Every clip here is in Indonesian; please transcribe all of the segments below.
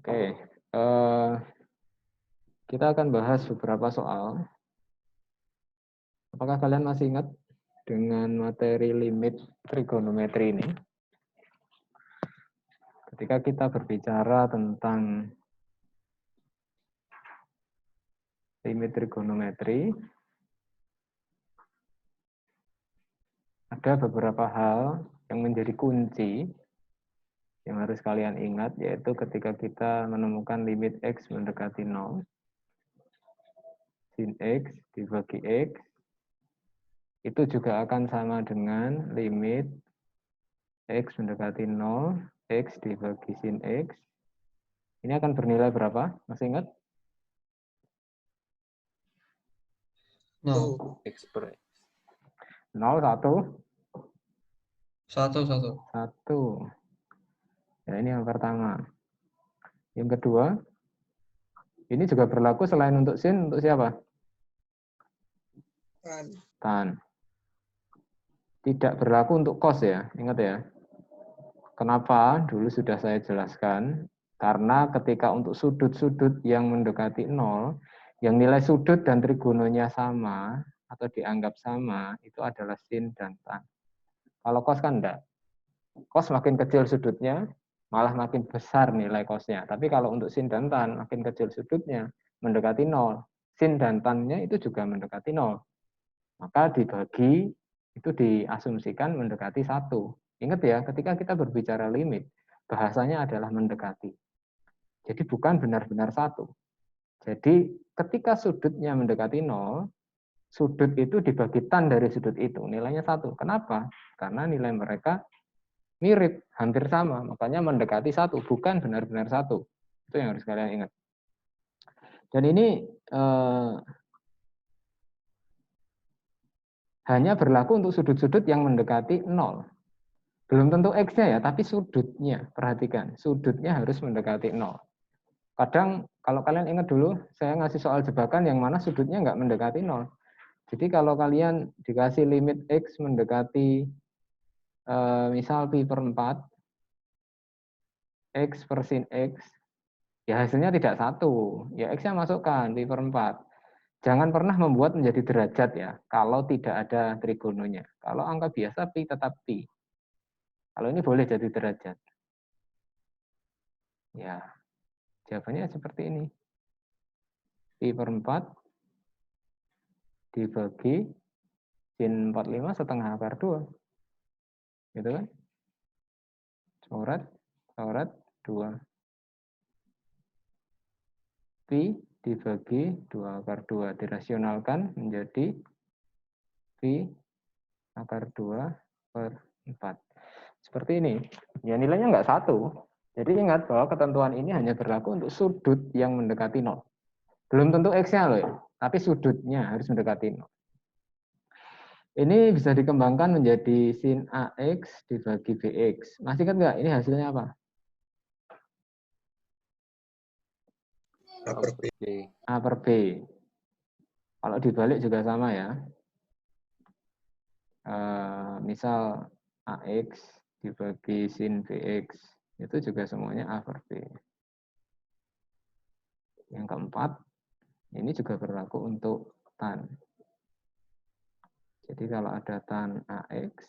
Oke, kita akan bahas beberapa soal. Apakah kalian masih ingat dengan materi limit trigonometri ini? Ketika kita berbicara tentang limit trigonometri, ada beberapa hal yang menjadi kunci yang harus kalian ingat, yaitu ketika kita menemukan limit X mendekati 0, sin X dibagi X, itu juga akan sama dengan limit X mendekati 0, X dibagi sin X. Ini akan bernilai berapa? Masih ingat? 0. X per X. 0, 1, 1. 1. Ya, ini yang pertama. Yang kedua, ini juga berlaku selain untuk sin, untuk siapa? Tan. Tidak berlaku untuk cos ya, ingat ya. Kenapa? Dulu sudah saya jelaskan. Karena ketika untuk sudut-sudut yang mendekati 0, yang nilai sudut dan trigononya sama, atau dianggap sama, itu adalah sin dan tan. Kalau cos kan enggak. Cos makin kecil sudutnya, malah makin besar nilai cosnya. Tapi kalau untuk sin dan tan, makin kecil sudutnya, mendekati 0. Sin dan tan-nya itu juga mendekati 0. Maka dibagi, itu diasumsikan mendekati 1. Ingat ya, ketika kita berbicara limit, bahasanya adalah mendekati. Jadi bukan benar-benar 1. Jadi ketika sudutnya mendekati 0, sudut itu dibagi tan dari sudut itu, nilainya 1. Kenapa? Karena nilai mereka mirip, hampir sama, makanya mendekati 1, bukan benar-benar 1. Itu yang harus kalian ingat. Dan ini hanya berlaku untuk sudut-sudut yang mendekati 0. Belum tentu X-nya ya, tapi sudutnya. Perhatikan, sudutnya harus mendekati 0. Kadang kalau kalian ingat dulu, saya ngasih soal jebakan yang mana sudutnya nggak mendekati 0. Jadi kalau kalian dikasih limit X mendekati misal pi per 4, X per sin X, ya hasilnya tidak 1. Ya X-nya masukkan pi per 4. Jangan pernah membuat menjadi derajat ya, kalau tidak ada trigononya. Kalau angka biasa pi tetap pi. Kalau ini boleh jadi derajat. Ya, jawabannya seperti ini. Pi per 4 dibagi sin 45 setengah akar 2. Gitu kan? Coret 2. Pi dibagi 2 akar 2. Dirasionalkan menjadi pi akar 2 per 4. Seperti ini. Ya nilainya nggak 1. Jadi ingat bahwa ketentuan ini hanya berlaku untuk sudut yang mendekati 0. Belum tentu X-nya loh ya, tapi sudutnya harus mendekati 0. Ini bisa dikembangkan menjadi sin AX dibagi BX. Masih ingat nggak? Ini hasilnya apa? A per B. A per B. Kalau dibalik juga sama ya. Misal AX dibagi sin BX. Itu juga semuanya A per B. Yang keempat, ini juga berlaku untuk tan. Jadi kalau ada tan AX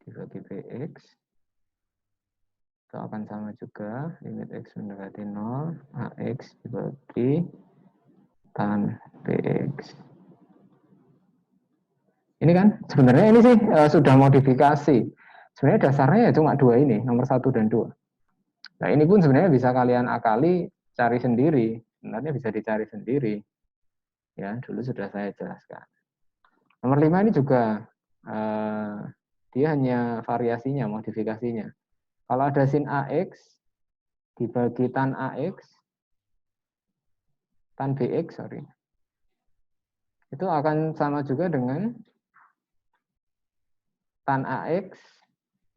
dibagi BX, itu akan sama juga, limit X mendekati 0, AX dibagi tan BX. Ini kan, sebenarnya ini sih sudah modifikasi. Sebenarnya dasarnya ya cuma 2 ini, nomor 1 dan 2. Nah ini pun sebenarnya bisa kalian akali, cari sendiri. Sebenarnya bisa dicari sendiri. Ya, dulu sudah saya jelaskan. Nomor 5 ini juga dia hanya variasinya, modifikasinya. Kalau ada sin AX dibagi tan AX, tan BX, sorry. Itu akan sama juga dengan tan AX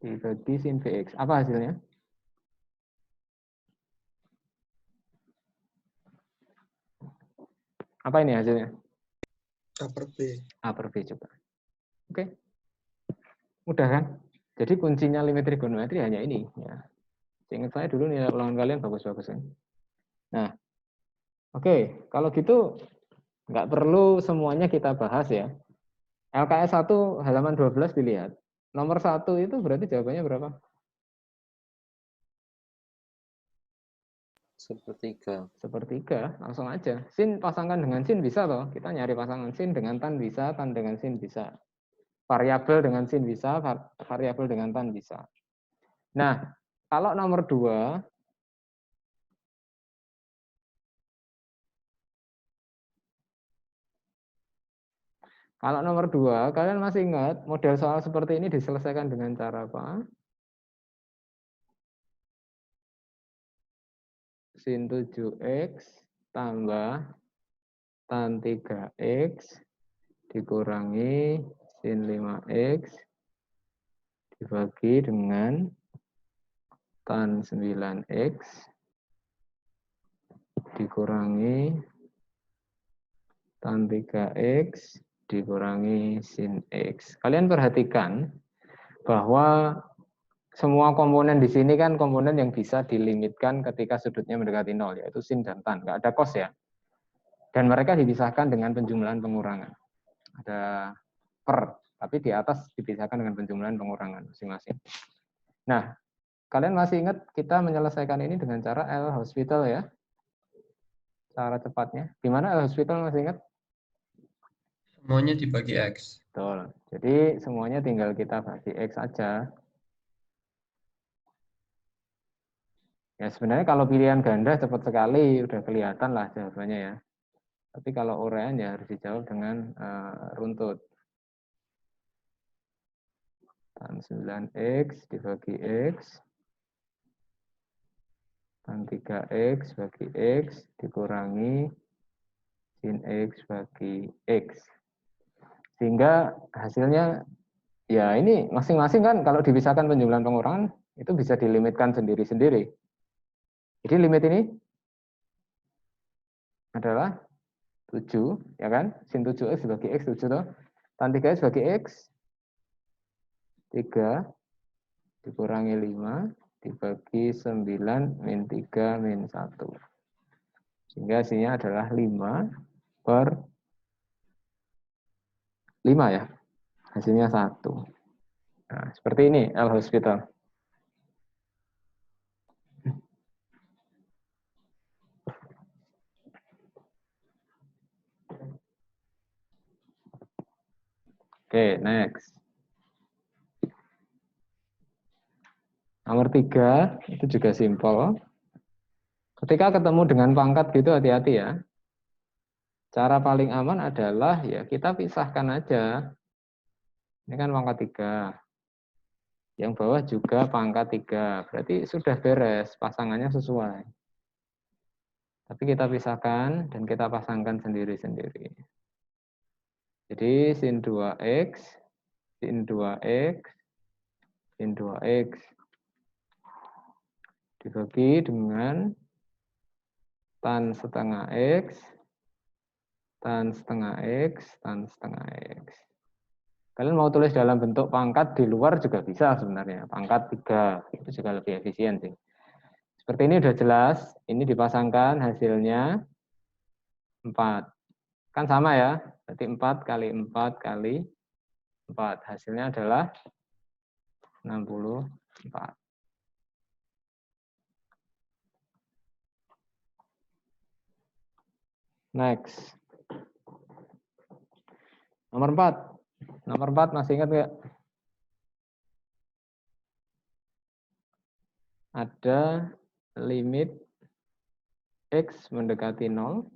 dibagi sin BX. Apa hasilnya? Apa ini hasilnya? A per B. A per B juga. Oke. Mudah kan? Jadi kuncinya limit trigonometri hanya ini. Ya. Ingat saya dulu nilai ulangan kalian bagus-bagus kan. Nah, oke, kalau gitu nggak perlu semuanya kita bahas ya. LKS 1 halaman 12 dilihat. Nomor 1 itu berarti jawabannya berapa? Sepertiga. Sepertiga, langsung aja. Sin pasangkan dengan sin bisa toh. Kita nyari pasangan sin dengan tan bisa, tan dengan sin bisa. Variabel dengan sin bisa, variabel dengan tan bisa. Nah, kalau nomor 2, kalian masih ingat model soal seperti ini diselesaikan dengan cara apa? Sin 7x tambah tan 3x dikurangi sin 5x dibagi dengan tan 9x dikurangi tan 3x dikurangi sin x. Kalian perhatikan bahwa semua komponen di sini kan komponen yang bisa dilimitkan ketika sudutnya mendekati 0, yaitu sin dan tan. Nggak ada cos ya. Dan mereka dipisahkan dengan penjumlahan pengurangan. Ada per, tapi di atas dipisahkan dengan penjumlahan pengurangan masing-masing. Nah, kalian masih ingat kita menyelesaikan ini dengan cara L-Hospital ya? Cara cepatnya. Gimana L-Hospital masih ingat? Semuanya dibagi X. Betul. Jadi semuanya tinggal kita bagi X saja. Ya sebenarnya kalau pilihan ganda cepat sekali, udah kelihatan lah jawabannya ya. Tapi kalau uraian ya harus dijawab dengan runtut. Tan 9x dibagi X. Tan 3x bagi X dikurangi sin X bagi X. Sehingga hasilnya, ya ini masing-masing kan kalau dipisahkan penjumlahan pengurangan, itu bisa dilimitkan sendiri-sendiri. Jadi limit ini adalah 7, ya kan? Sin 7x dibagi X 7 toh. Tan 3x bagi X 3 dikurangi 5 dibagi 9 min 3 min 1. Sehingga hasilnya adalah 5 per 5 ya. Hasilnya 1. Nah, seperti ini L-Hospital. Oke, next. Nomor 3, itu juga simpel. Ketika ketemu dengan pangkat gitu hati-hati ya. Cara paling aman adalah ya kita pisahkan aja. Ini kan pangkat 3. Yang bawah juga pangkat 3. Berarti sudah beres, pasangannya sesuai. Tapi kita pisahkan dan kita pasangkan sendiri-sendiri. Jadi sin 2x, sin 2x, sin 2x dibagi dengan tan setengah x, tan setengah x, tan setengah x. Kalian mau tulis dalam bentuk pangkat di luar juga bisa sebenarnya. Pangkat 3, itu juga lebih efisien sih. Seperti ini udah jelas, ini dipasangkan hasilnya 4. Kan sama ya, berarti 4 kali 4 kali 4. Hasilnya adalah 64. Next. Nomor 4. Nomor 4 masih ingat nggak? Ada limit X mendekati 0.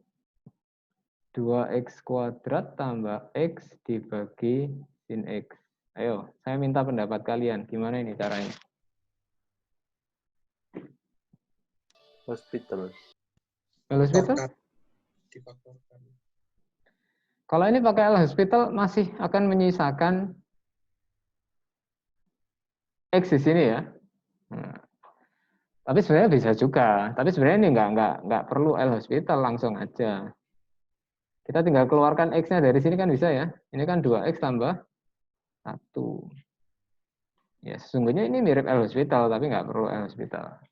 2x kuadrat tambah X dibagi sin X. Ayo, saya minta pendapat kalian. Gimana ini caranya? Hospital. L-Hospital? Difaktorkan. Kalau ini pakai L-Hospital masih akan menyisakan X di sini ya. Nah, tapi sebenarnya bisa juga. Tapi sebenarnya ini nggak perlu L-Hospital, langsung aja. Kita tinggal keluarkan X-nya dari sini kan bisa ya. Ini kan 2X tambah 1. Ya, sesungguhnya ini mirip L-Hospital, tapi nggak perlu L-Hospital.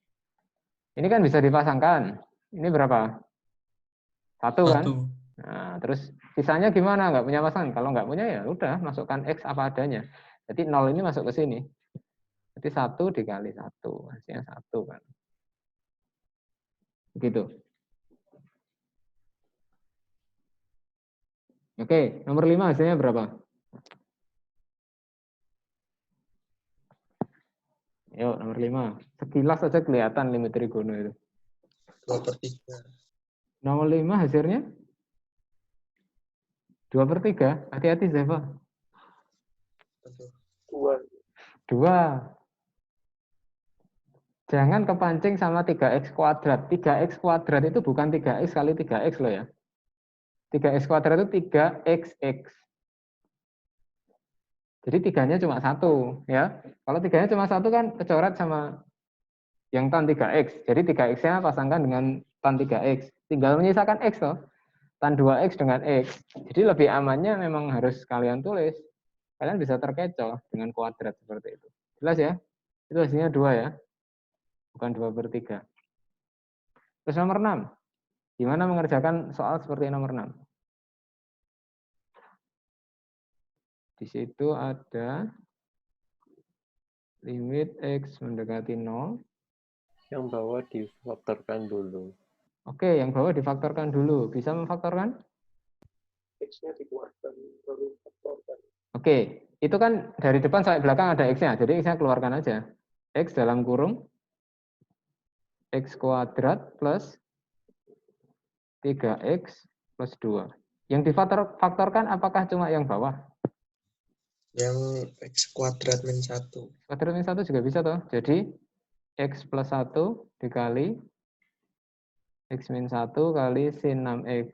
Ini kan bisa dipasangkan. Ini berapa? 1 kan? 1. Nah, terus sisanya gimana? Nggak punya pasangan? Kalau nggak punya ya udah masukkan X apa adanya. Jadi 0 ini masuk ke sini. Jadi 1 dikali 1. Hasilnya 1 kan. Begitu. Oke, nomor 5 hasilnya berapa? Yuk, nomor 5. Sekilas saja kelihatan limit trigono itu. 2/3. Nomor 5 hasilnya 2/3. Hati-hati, Zeva. 2. Jangan kepancing sama 3x kuadrat. 3x kuadrat itu bukan 3x kali 3x loh ya. 3x kuadrat itu 3xx. Jadi 3-nya cuma 1 ya. Kalau 3-nya cuma 1 kan kecoret sama yang tan 3x. Jadi 3x-nya pasangkan dengan tan 3x. Tinggal menyisakan x loh. Tan 2x dengan x. Jadi lebih amannya memang harus kalian tulis. Kalian bisa terkecoh dengan kuadrat seperti itu. Jelas ya? Itu hasilnya 2 ya. Bukan 2/3. Terus nomor 6. Gimana mengerjakan soal seperti nomor 6? Di situ ada limit X mendekati 0. Yang bawah difaktorkan dulu. Oke, yang bawah difaktorkan dulu. Bisa memfaktorkan? X-nya dikeluarkan, lalu faktorkan. Oke, itu kan dari depan sampai belakang ada X-nya. Jadi X-nya keluarkan aja. X dalam kurung X kuadrat plus 3X plus 2. Yang difaktorkan apakah cuma yang bawah? Yang X kuadrat min 1. Kuadrat min 1 juga bisa toh. Jadi X plus 1 dikali X min 1 kali sin 6X.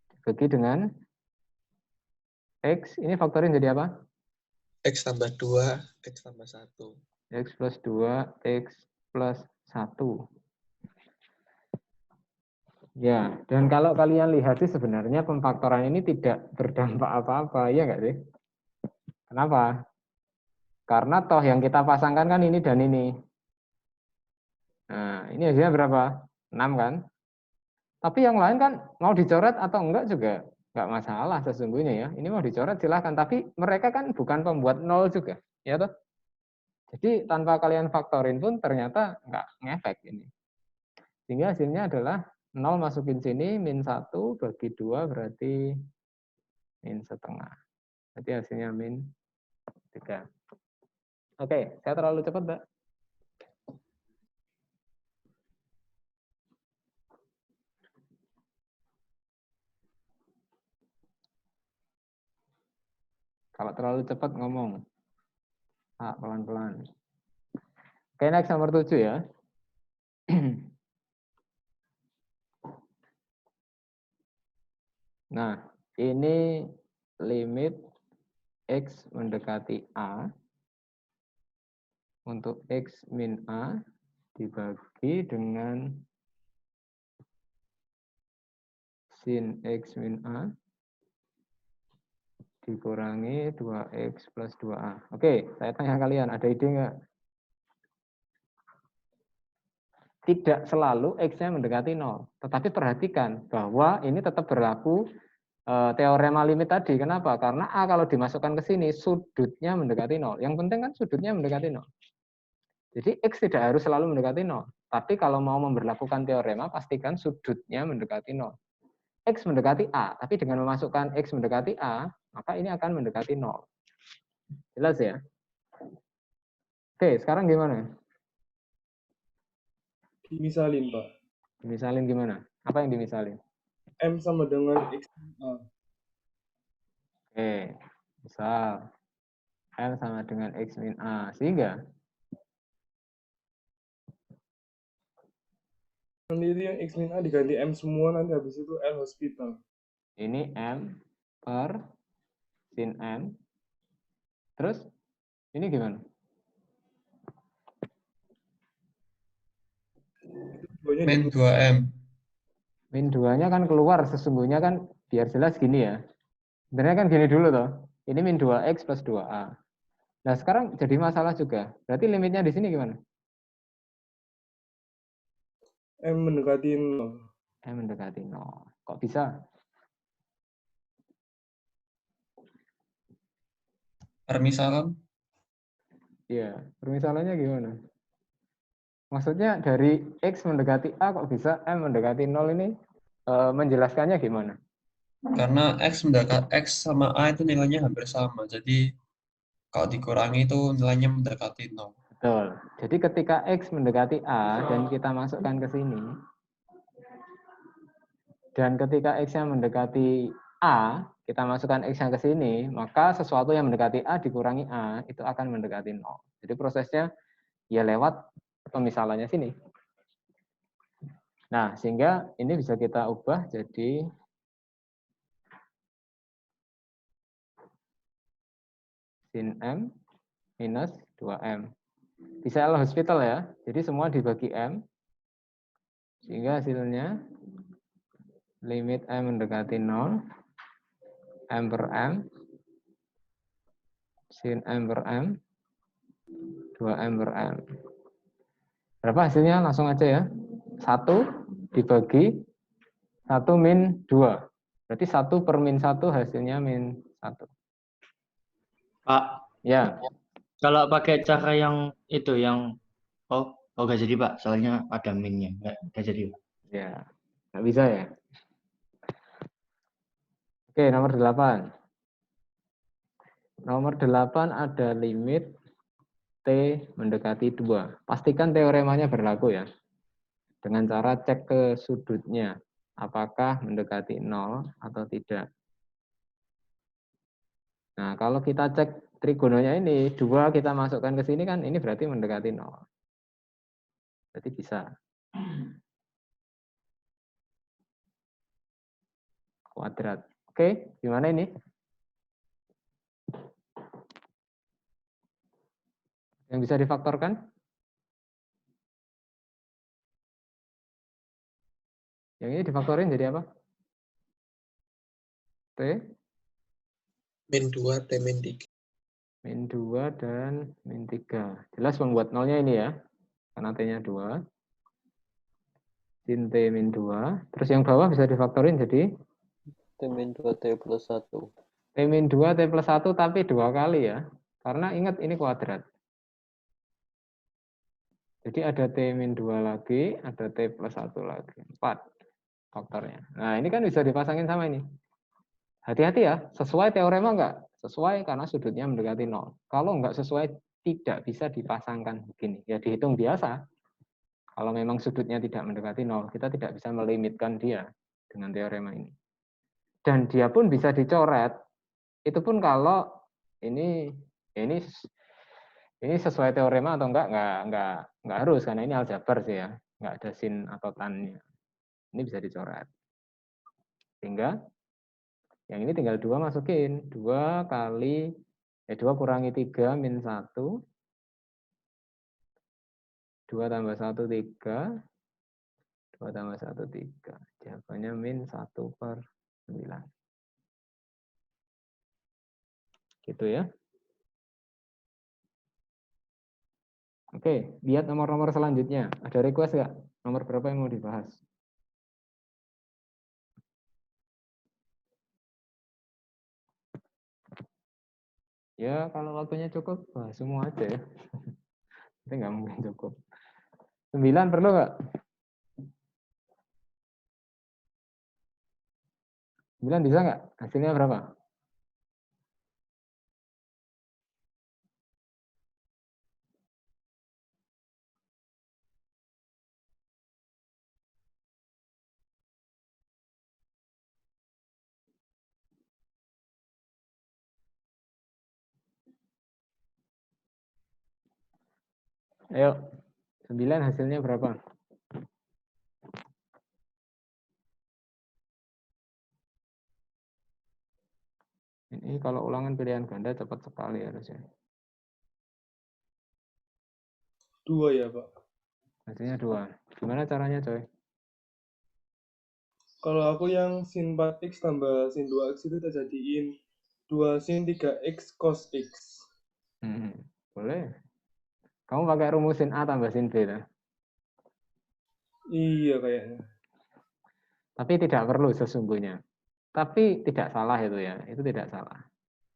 Dibagi dengan X, ini faktorin jadi apa? X tambah 2, X tambah 1. X plus 2, X plus 1. Ya, dan kalau kalian lihat sih sebenarnya pemfaktoran ini tidak berdampak apa-apa, ya nggak sih? Kenapa? Karena toh yang kita pasangkan kan ini dan ini. Nah, ini hasilnya berapa? 6 kan? Tapi yang lain kan mau dicoret atau enggak juga nggak masalah sesungguhnya ya. Ini mau dicoret silahkan, tapi mereka kan bukan pembuat 0 juga, ya toh? Jadi tanpa kalian faktorin pun ternyata nggak ngefek ini. Sehingga hasilnya adalah 0 masukin sini, min 1 bagi 2 berarti min setengah. Jadi hasilnya min 3. Oke, saya terlalu cepat, Mbak. Kalau terlalu cepat ngomong. Pelan-pelan. Oke, next nomor 7 ya. Nah, ini limit X mendekati A untuk X min A dibagi dengan sin X min A dikurangi 2X plus 2A. Oke, saya tanya kalian, ada ide nggak? Tidak selalu X-nya mendekati 0. Tetapi perhatikan bahwa ini tetap berlaku teorema limit tadi. Kenapa? Karena A kalau dimasukkan ke sini, sudutnya mendekati 0. Yang penting kan sudutnya mendekati 0. Jadi X tidak harus selalu mendekati 0. Tapi kalau mau memberlakukan teorema, pastikan sudutnya mendekati 0. X mendekati A, tapi dengan memasukkan X mendekati A, maka ini akan mendekati 0. Jelas ya? Oke, sekarang gimana? Dimisalin, Pak. Dimisalin gimana? Apa yang dimisalin? M sama dengan X min A. Oke, misal M sama dengan X min A. Sehingga Nanti itu yang X min A diganti M semua, nanti habis itu L hospital. ini M per sin M. Terus ini gimana? Min 2M. Min 2-nya kan keluar sesungguhnya kan biar jelas gini ya. Sebenarnya kan gini dulu toh. Ini min 2X plus 2A. Nah sekarang jadi masalah juga. Berarti limitnya di sini gimana? M mendekati 0. M mendekati 0. Kok bisa? Permisalan. Iya, permisalannya gimana? Maksudnya dari X mendekati A kok bisa M mendekati 0 ini menjelaskannya gimana? Karena X sama A itu nilainya hampir sama. Jadi kalau dikurangi itu nilainya mendekati 0. Betul. Jadi ketika X mendekati A dan kita masukkan ke sini, dan ketika X-nya mendekati A, kita masukkan X-nya ke sini, maka sesuatu yang mendekati A dikurangi A, itu akan mendekati 0. Jadi prosesnya ya lewat pemisalannya sini. Nah, sehingga ini bisa kita ubah jadi sin M minus 2M. Bisa L hospital ya, jadi semua dibagi M, sehingga hasilnya limit M mendekati 0, M per M, sin M per M, 2M per M. Berapa hasilnya? Langsung aja ya. 1 dibagi 1 min 2. Berarti 1 per min 1 hasilnya min 1. Pak, Ya, kalau pakai cara yang itu, yang nggak jadi Pak, soalnya ada minnya, nggak jadi Pak. ya. Nggak bisa ya. Oke, nomor 8. Nomor 8 ada limit T mendekati 2. Pastikan teoremanya berlaku ya. Dengan cara cek ke sudutnya. Apakah mendekati 0 atau tidak. Nah, kalau kita cek trigononya ini, 2 kita masukkan ke sini kan, ini berarti mendekati 0. Berarti bisa. Kuadrat. Oke, gimana ini? Yang bisa difaktorkan? Yang ini difaktorin jadi apa? T Min 2, T min 3. min 2 dan min 3. Jelas membuat nolnya ini ya. Karena T-nya 2. Sin T min 2. Terus yang bawah bisa difaktorin jadi? T min 2 T plus 1. T min 2, T plus 1 tapi 2 kali ya. Karena ingat ini kuadrat. Jadi ada T min 2 lagi, ada T plus 1 lagi. 4 faktornya. Nah ini kan bisa dipasangin sama ini. Hati-hati ya, sesuai teorema enggak? Sesuai karena sudutnya mendekati 0. Kalau enggak sesuai, tidak bisa dipasangkan begini. Ya dihitung biasa. Kalau memang sudutnya tidak mendekati 0, kita tidak bisa melimitkan dia dengan teorema ini. Dan dia pun bisa dicoret. Itu pun kalau ini sesuai teorema atau enggak harus karena ini aljabar sih ya, enggak ada sin atau tannya. Ini bisa dicoret. Sehingga yang ini tinggal 2 masukin. 2 kali 2 kurangi 3 min 1. 2 tambah 1 3. 2 tambah 1 3. Jawabannya min 1 per 9. Gitu ya. Oke, lihat nomor-nomor selanjutnya. Ada request nggak? Nomor berapa yang mau dibahas? Ya, kalau waktunya cukup, bahas semua aja ya. Tapi nggak mungkin cukup. 9 perlu nggak? 9 bisa nggak? Hasilnya berapa? Ayo, 9 hasilnya berapa? Ini kalau ulangan pilihan ganda cepat sekali harusnya. 2 ya, Pak. Hasilnya 2. Gimana caranya, coy? Kalau aku yang sin 4x tambah sin 2x itu kita jadiin 2 sin 3x cos x. Boleh. Kamu pakai rumusin A tambah sin B. Lah. Iya kayaknya. Tapi tidak perlu sesungguhnya. Tapi tidak salah itu ya, itu tidak salah.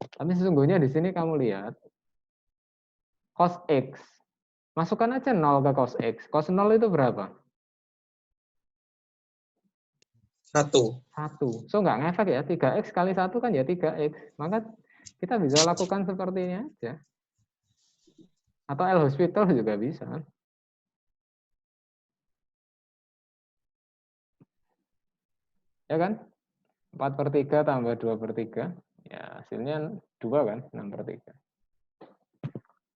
Tapi sesungguhnya di sini kamu lihat cos X. Masukkan aja 0 ke cos X. Cos 0 itu berapa? 1. 1. So nggak ngefek ya, 3X kali 1 kan ya 3X. Maka kita bisa lakukan seperti ini aja. Atau L hospital juga bisa. Ya kan? 4/3 tambah 2/3. Ya hasilnya 2 kan, 6/3.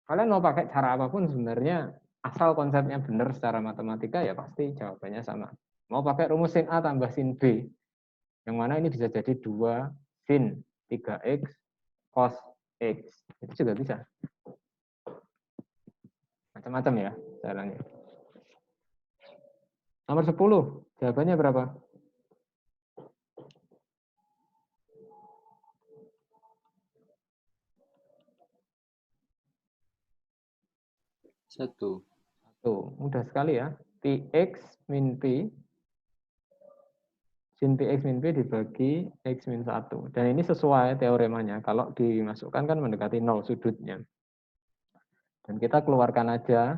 Kalian mau pakai cara apapun sebenarnya, asal konsepnya benar secara matematika ya pasti jawabannya sama. Mau pakai rumus sin A tambah sin B, yang mana ini bisa jadi 2 sin 3X cos X. Itu juga bisa. Macam-macam ya caranya. Nomor 10, jawabannya berapa? Satu. Tuh, mudah sekali ya. Px min P, sin Px min P dibagi X min 1. Dan ini sesuai teoremanya. Kalau dimasukkan kan mendekati 0 sudutnya. Dan kita keluarkan aja.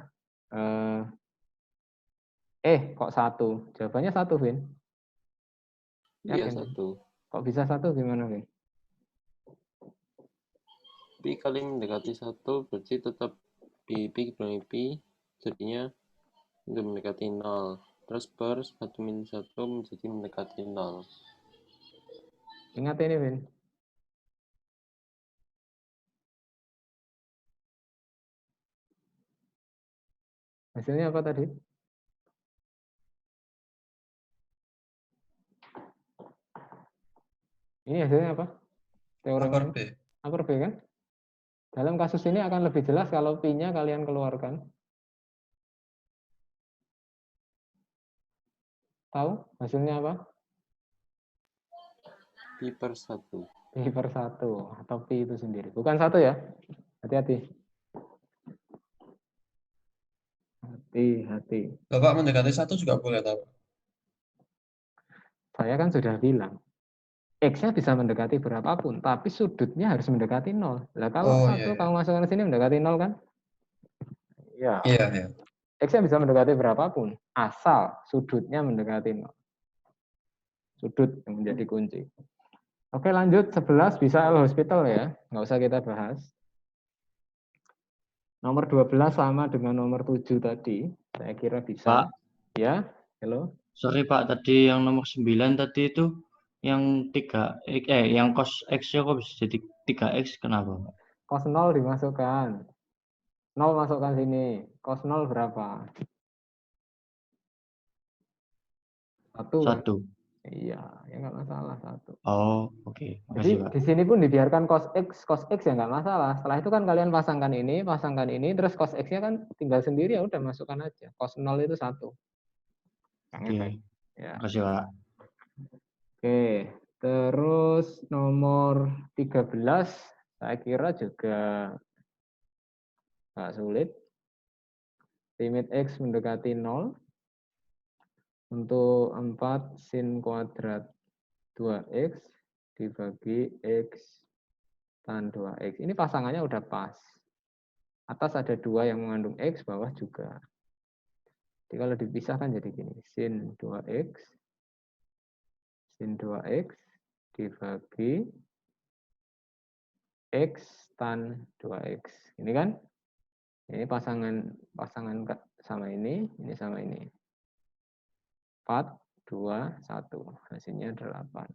Kok 1? Jawabannya 1, Vin. Iya, Yakin? 1. Kok bisa 1 gimana, Vin? Pi kali mendekati 1 berarti tetap Pi kurangi Pi, jadinya untuk mendekati 0. Terus per 1 min 1 menjadi mendekati 0. Ingat ini, Vin. Hasilnya apa tadi? Ini hasilnya apa? Teoremanya? Upper B. Upper B kan? Dalam kasus ini akan lebih jelas kalau Pi-nya kalian keluarkan. Tahu hasilnya apa? Pi per 1. Pi per 1 atau Pi itu sendiri. Bukan 1 ya. Hati-hati. Hati-hati. Bapak mendekati 1 juga boleh tahu. Saya kan sudah bilang, X-nya bisa mendekati berapapun, tapi sudutnya harus mendekati 0. Nah, kalau Oh 1 iya, iya. kamu masukkan ke sini mendekati 0 kan? Ya. Iya, iya. X-nya bisa mendekati berapapun, asal sudutnya mendekati 0. Sudut yang menjadi kunci. Oke, lanjut. 11 bisa L hospital ya. Nggak usah kita bahas. Nomor 12 sama dengan nomor 7 tadi. Saya kira bisa. Pak, Ya, halo. sorry Pak, tadi yang nomor 9 tadi itu yang yang cos X-nya kok bisa jadi 3X, kenapa Pak? Cos 0 dimasukkan. 0 masukkan sini. Cos 0 berapa? 1 kan? 1. Iya, ya nggak masalah 1. Oh, oke. Jadi Makasih Pak. di sini pun dibiarkan cos X ya nggak masalah. Setelah itu kan kalian pasangkan ini, terus cos X-nya kan tinggal sendiri ya udah masukkan aja. Cos 0 itu 1. Oke, Ya. makasih Pak. Oke, terus nomor 13 saya kira juga nggak sulit. Limit X mendekati 0 untuk 4 sin kuadrat 2X dibagi X tan 2X. Ini pasangannya udah pas. Atas ada 2 yang mengandung X, bawah juga. Jadi kalau dipisahkan jadi gini. Sin 2X dibagi X tan 2X. Ini kan? Ini pasangan sama ini sama ini. 4, 2, 1. Hasilnya 8.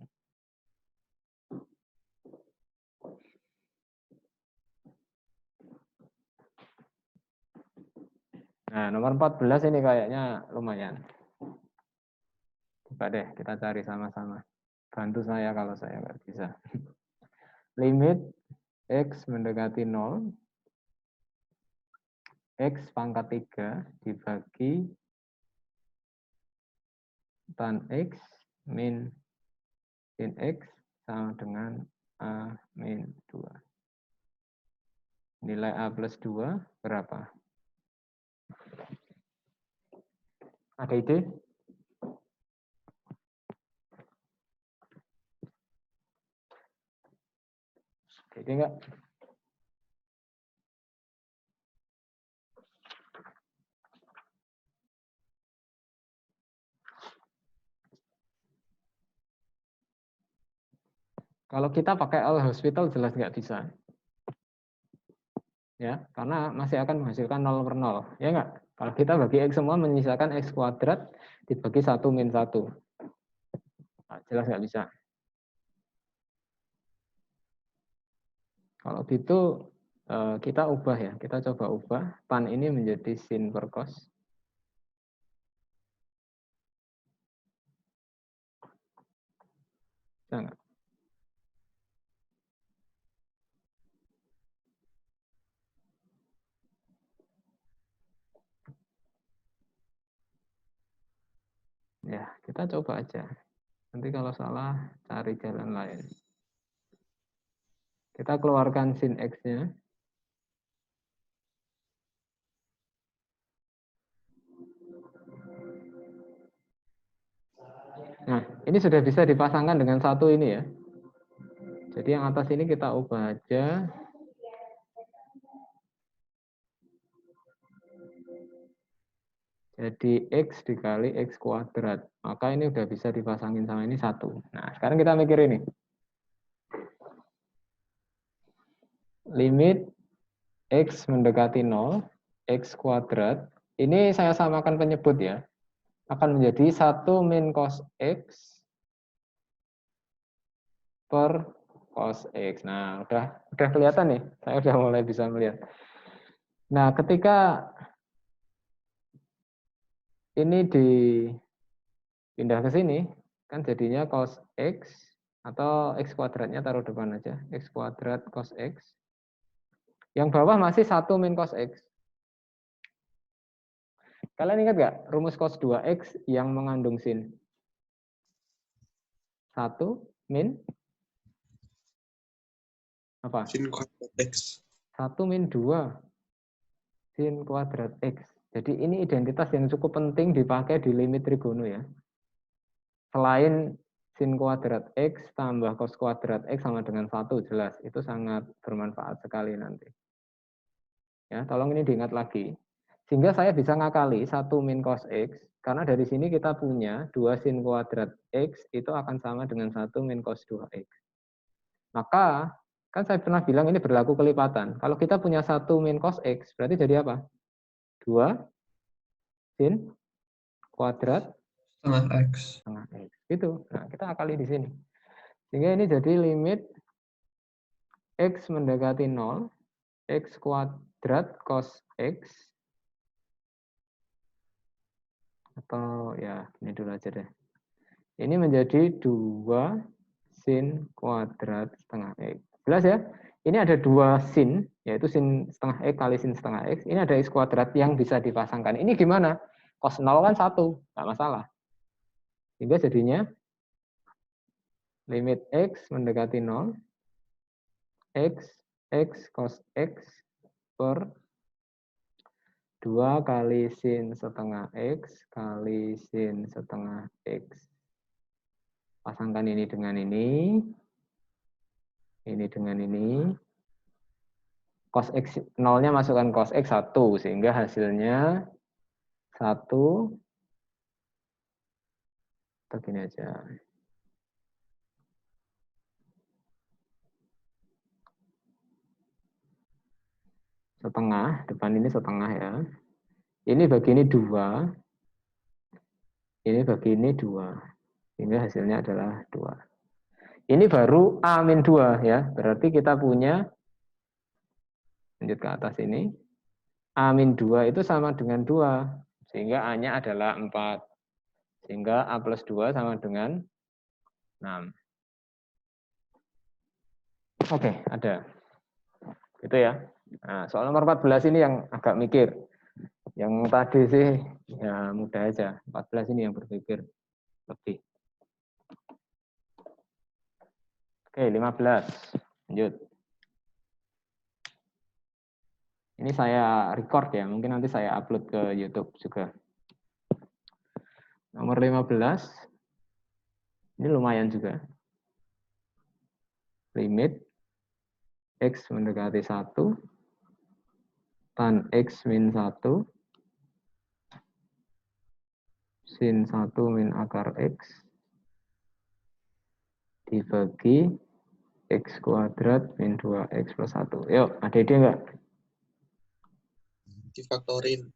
Nah, nomor 14 ini kayaknya lumayan. Coba deh kita cari sama-sama. Bantu saya kalau saya nggak bisa. Limit X mendekati 0. X pangkat 3 dibagi tan X min sin X sama dengan A min 2. Nilai A plus 2 berapa? Ada ide? Oke enggak? Kalau kita pakai all hospital jelas nggak bisa. Ya, karena masih akan menghasilkan 0 per 0. Ya nggak? Kalau kita bagi X semua menyisakan X kuadrat dibagi 1 min 1. Nah, jelas nggak bisa. Kalau gitu kita ubah ya, kita coba ubah tan ini menjadi sin per cos. Bisa nggak? Ya, kita coba aja. Nanti kalau salah, cari jalan lain. Kita keluarkan sin X-nya. Nah, ini sudah bisa dipasangkan dengan satu ini ya. Jadi yang atas ini kita ubah aja. Jadi X dikali X kuadrat. Maka ini udah bisa dipasangin sama ini 1. Nah, sekarang kita mikir ini. Limit X mendekati 0, X kuadrat. Ini saya samakan penyebut ya. Akan menjadi 1 min cos X per cos X. Nah, udah kelihatan nih. Saya udah mulai bisa melihat. Nah, ketika ini dipindah ke sini, kan jadinya cos X, atau X kuadratnya taruh depan aja. X kuadrat cos X. Yang bawah masih 1 min cos X. Kalian ingat nggak rumus cos 2X yang mengandung sin? 1 min apa? Sin kuadrat X. 1 min 2 sin kuadrat X. Jadi ini identitas yang cukup penting dipakai di limit trigono ya. Selain sin kuadrat X tambah cos kuadrat X sama dengan 1, jelas. Itu sangat bermanfaat sekali nanti. Ya, tolong ini diingat lagi. Sehingga saya bisa ngakali 1 min cos X, karena dari sini kita punya 2 sin kuadrat X itu akan sama dengan 1 min cos 2X. Maka, kan saya pernah bilang ini berlaku kelipatan. Kalau kita punya 1 min cos X, berarti jadi apa? 2 sin kuadrat Setengah X. setengah X. Itu. Nah, kita akali di sini. Sehingga ini jadi limit X mendekati 0, X kuadrat cos X, atau ya ini dulu aja deh. Ini menjadi 2 sin kuadrat setengah X. Jelas ya? Ini ada 2 sin, yaitu sin setengah X kali sin setengah X. Ini ada X kuadrat yang bisa dipasangkan. Ini gimana? Cos 0 kan 1, nggak masalah. Sehingga jadinya limit X mendekati 0, X cos X per 2 kali sin setengah X kali sin setengah X. Pasangkan ini dengan ini dengan ini. Cos X 0-nya masukkan cos X 1, sehingga hasilnya 1, atau gini aja. Setengah, depan ini setengah ya. Ini bagi ini 2, ini bagi ini 2. Sehingga hasilnya adalah 2. Ini baru A-2 ya. Berarti kita punya, lanjut ke atas ini, A-2 itu sama dengan 2. Sehingga A-nya adalah 4. Sehingga A plus 2 sama dengan 6. Oke, ada. Gitu ya. Nah, soal nomor 14 ini yang agak mikir. Yang tadi sih ya mudah aja. 14 ini yang berpikir lebih. Oke, 15. Lanjut. Ini saya record ya, mungkin nanti saya upload ke YouTube juga. Nomor 15. Ini lumayan juga. Limit X mendekati 1, tan X min 1, sin 1 min akar X, dibagi X kuadrat min 2X plus 1. Yuk, ada ide enggak? Difaktorin.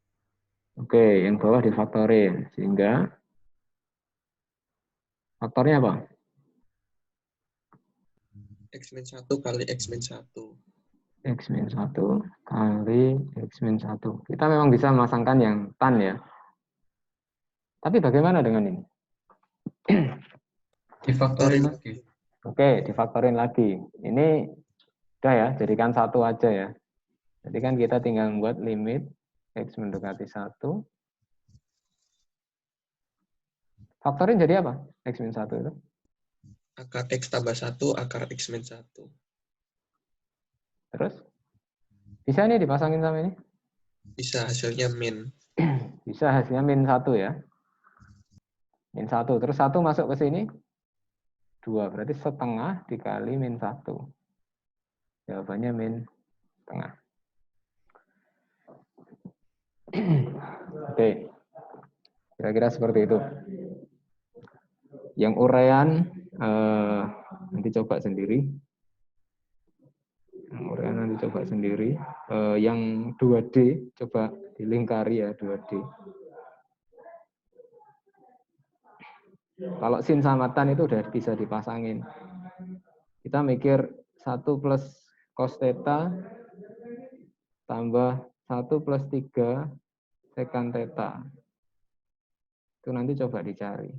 Oke, yang bawah difaktorin. Sehingga faktornya apa? X min 1 kali X min 1. X min 1 kali X min 1. Kita memang bisa memasangkan yang tan ya. Tapi bagaimana dengan ini? Difaktorin lagi. Oke, difaktorin lagi. Ini udah ya, jadikan 1 aja ya. Jadi kan kita tinggal membuat limit X mendekati 1. Faktorin jadi apa? X min 1 itu? Akar X tambah 1, akar X min 1. Terus? Bisa nih dipasangin sama ini? Bisa, hasilnya min. Bisa, hasilnya min 1 ya. Min 1. Terus 1 masuk ke sini? 2. Berarti setengah dikali min 1. Jawabannya min setengah. Oke. Kira-kira seperti itu. Yang uraian nanti coba sendiri. Yang uraian nanti coba sendiri. Yang 2D coba dilingkari ya 2D. Kalau sin sama tan itu udah bisa dipasangin. Kita mikir 1 plus cos theta tambah 1 plus 3 secant theta. Itu nanti coba dicari.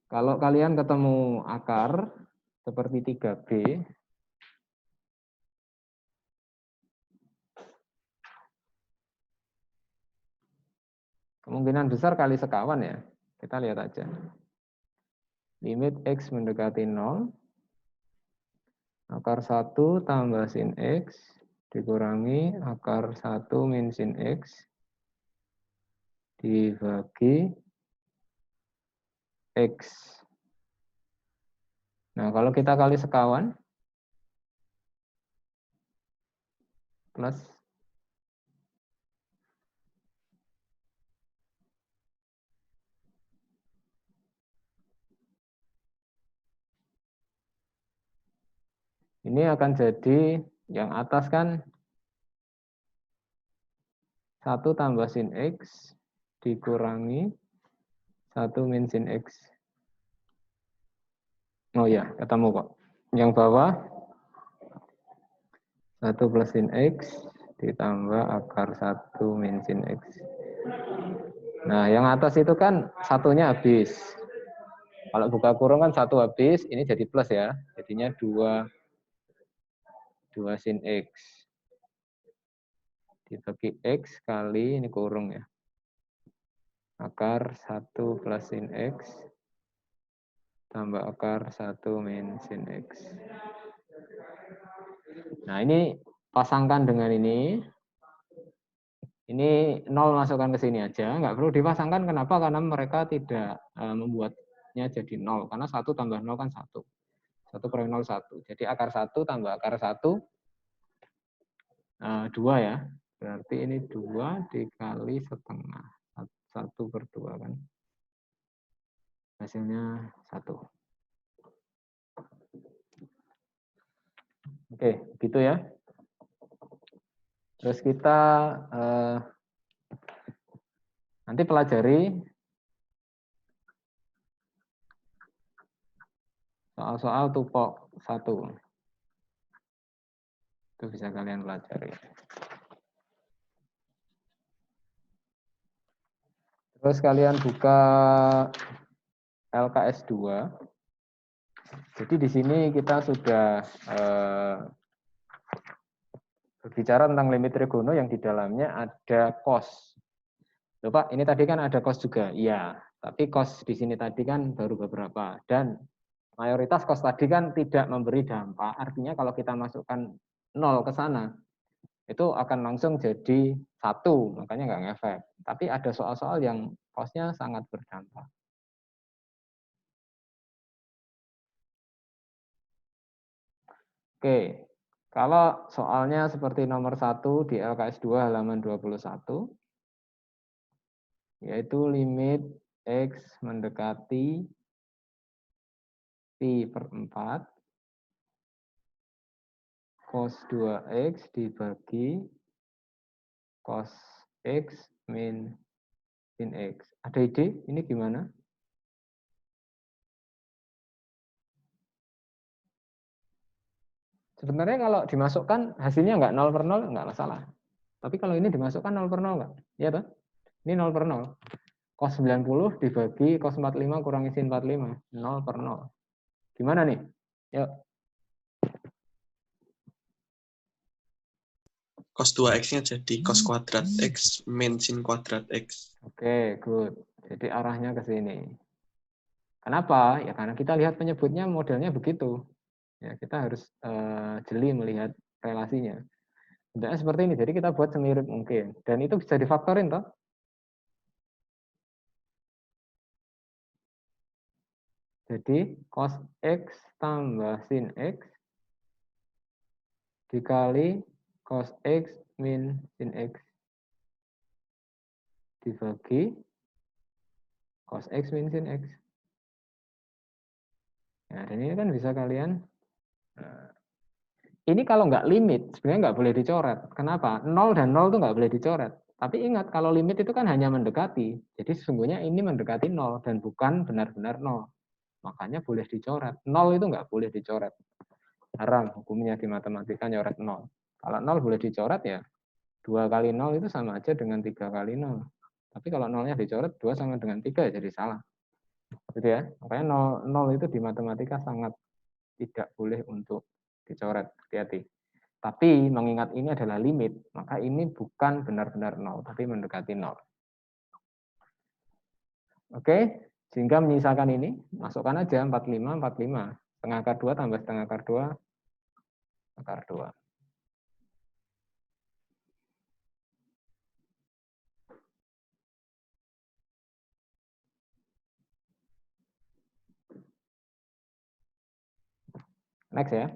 Kalau kalian ketemu akar seperti 3B, kemungkinan besar kali sekawan ya. Kita lihat aja. Limit X mendekati 0, akar 1 tambah sin X dikurangi akar 1 min sin X dibagi X. Nah, kalau kita kali sekawan, plus ini akan jadi yang atas kan 1 tambah sin X dikurangi 1 min sin X. Oh ya, ketemu kok. Yang bawah 1 plus sin X ditambah akar 1 min sin X. Nah, yang atas itu kan satunya habis. Kalau buka kurung kan 1 habis, ini jadi plus ya. Jadinya 2 sin X. Dibagi X kali, ini kurung ya. Akar 1 plus sin X tambah akar 1 min sin X. Nah, ini pasangkan dengan ini. Ini 0 masukkan ke sini aja. Nggak perlu dipasangkan. Kenapa? Karena mereka tidak membuatnya jadi 0. Karena 1 tambah 0 kan 1. 1 per 0, 1. Jadi akar 1 tambah akar 1, 2 ya. Berarti ini 2 dikali setengah. 1 per 2 kan. Hasilnya 1. Oke, gitu ya. Terus kita nanti pelajari soal-soal tupok 1. Itu bisa kalian pelajari. Terus kalian buka LKS 2. Jadi di sini kita sudah berbicara tentang limit trigono yang di dalamnya ada cos. Loh Pak, ini tadi kan ada cos juga. Iya, tapi cos di sini tadi kan baru beberapa. Dan mayoritas cos tadi kan tidak memberi dampak. Artinya kalau kita masukkan 0 ke sana, itu akan langsung jadi 1, makanya nggak ngefek. Tapi ada soal-soal yang cos-nya sangat berdampak. Oke, kalau soalnya seperti nomor 1 di LKS 2 halaman 21, yaitu limit X mendekati Pi per 4, cos 2X dibagi cos X min sin X. Ada ide? Ini gimana? Sebenarnya kalau dimasukkan hasilnya nggak 0 per 0, nggak masalah. Tapi kalau ini dimasukkan 0 per 0 nggak? Iya toh? Ini 0 per 0. Cos 90 dibagi cos 45 kurangi sin 45. 0 per 0. Gimana nih? Yuk. Cos 2X-nya jadi cos kuadrat X min sin kuadrat X. Oke, good. Jadi arahnya ke sini. Kenapa? Ya karena kita lihat penyebutnya modelnya begitu. Ya, kita harus jeli melihat relasinya. Bentuknya seperti ini, jadi kita buat semirip mungkin. Dan itu bisa difaktorin toh. Jadi cos X tambah sin X dikali cos X min sin X dibagi cos X min sin X. Nah, dan ini kan bisa kalian, nah, ini kalau nggak limit, sebenarnya nggak boleh dicoret. Kenapa? 0 dan 0 itu nggak boleh dicoret. Tapi ingat, kalau limit itu kan hanya mendekati. Jadi sesungguhnya ini mendekati 0 dan bukan benar-benar 0. Makanya boleh dicoret. 0 itu nggak boleh dicoret. Haram hukumnya di matematika nyoret 0. Kalau 0 boleh dicoret ya, 2 kali 0 itu sama aja dengan 3 kali 0. Tapi kalau 0-nya dicoret, 2 sama dengan 3 jadi salah. Gitu ya. Makanya 0 itu di matematika sangat tidak boleh untuk dicoret. Hati-hati. Tapi mengingat ini adalah limit, maka ini bukan benar-benar 0, tapi mendekati 0. Oke, sehingga menyisakan ini, masukkan aja 45, 45. Setengah akar 2 tambah setengah akar 2, akar 2. Next ya.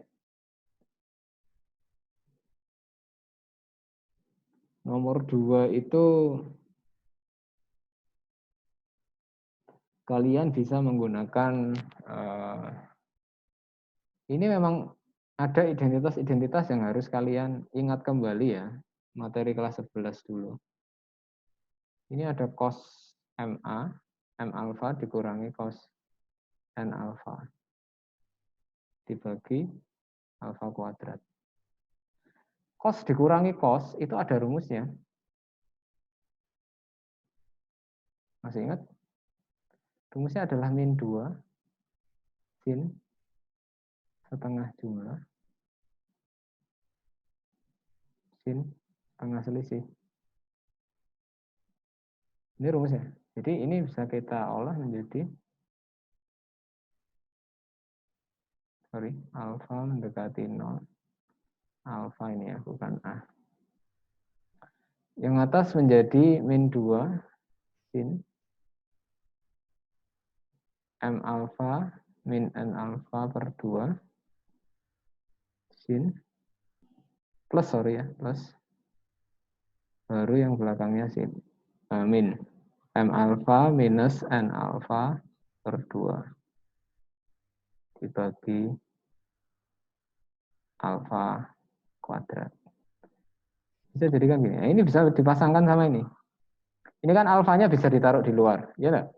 Nomor 2 itu kalian bisa menggunakan, ini memang ada identitas-identitas yang harus kalian ingat kembali ya, materi kelas 11 dulu. Ini ada cos MA, M alpha dikurangi cos N alpha, dibagi alpha kuadrat. Cos dikurangi cos, itu ada rumusnya. Masih ingat? Rumusnya adalah min 2 sin setengah jumlah sin setengah selisih. Ini rumusnya. Jadi ini bisa kita olah menjadi alfa mendekati 0. Alfa ini ya, bukan A. Yang atas menjadi min 2 sin M alpha min N alpha per 2 sin plus, plus. Baru yang belakangnya sin. Min. M alpha minus N alpha per 2 dibagi alpha kuadrat. Bisa jadikan gini. Nah, ini bisa dipasangkan sama ini. Ini kan alfanya bisa ditaruh di luar, ya enggak?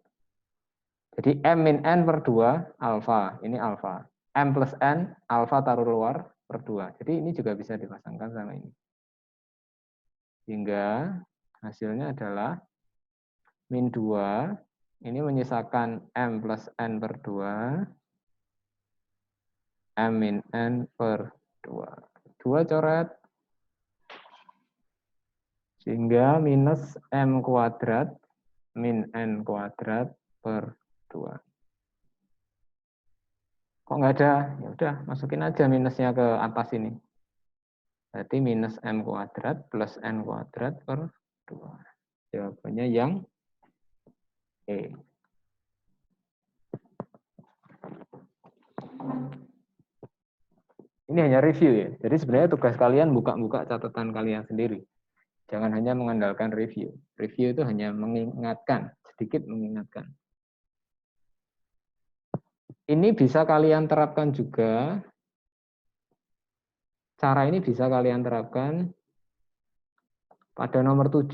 Jadi M min N per 2 alfa, ini alfa. M plus N, alfa taruh luar per 2. Jadi ini juga bisa dipasangkan sama ini. Hingga hasilnya adalah min 2, ini menyisakan M plus N per 2, M min N per 2. 2 coret, sehingga minus M kuadrat min N kuadrat per 2. Kok nggak ada? Ya udah, masukin aja minusnya ke atas ini. Berarti minus M kuadrat plus N kuadrat per 2. Jawabannya yang E. Ini hanya review ya. Jadi sebenarnya tugas kalian buka-buka catatan kalian sendiri. Jangan hanya mengandalkan review. Review itu hanya mengingatkan, sedikit mengingatkan. Ini bisa kalian terapkan juga. Cara ini bisa kalian terapkan pada nomor 7.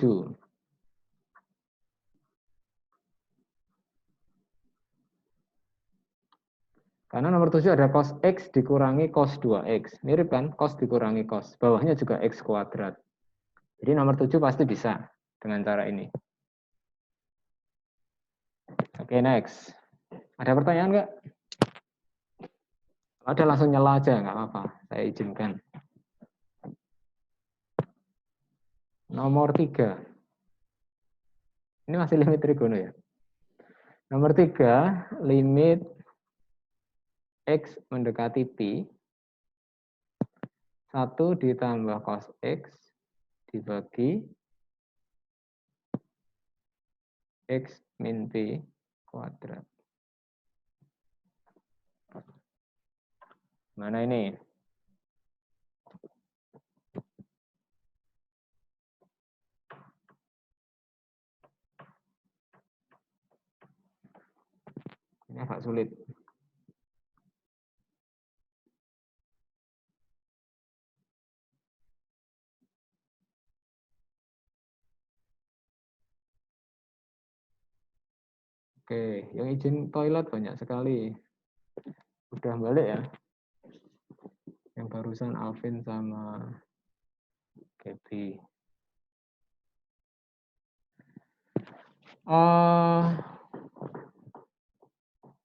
Karena nomor 7 ada cos X dikurangi cos 2X. Mirip kan? Cos dikurangi cos. Bawahnya juga X kuadrat. Jadi nomor 7 pasti bisa dengan cara ini. Oke, next. Ada pertanyaan nggak? Kalau ada langsung nyala aja, nggak apa-apa. Saya izinkan. Nomor 3. Ini masih limit trigono ya. Nomor 3, limit X mendekati Pi. 1 ditambah cos X dibagi X min Pi kuadrat. Mana ini? Ini agak sulit. Oke, yang izin toilet banyak sekali. Udah balik ya. Yang barusan Alvin sama Gaby.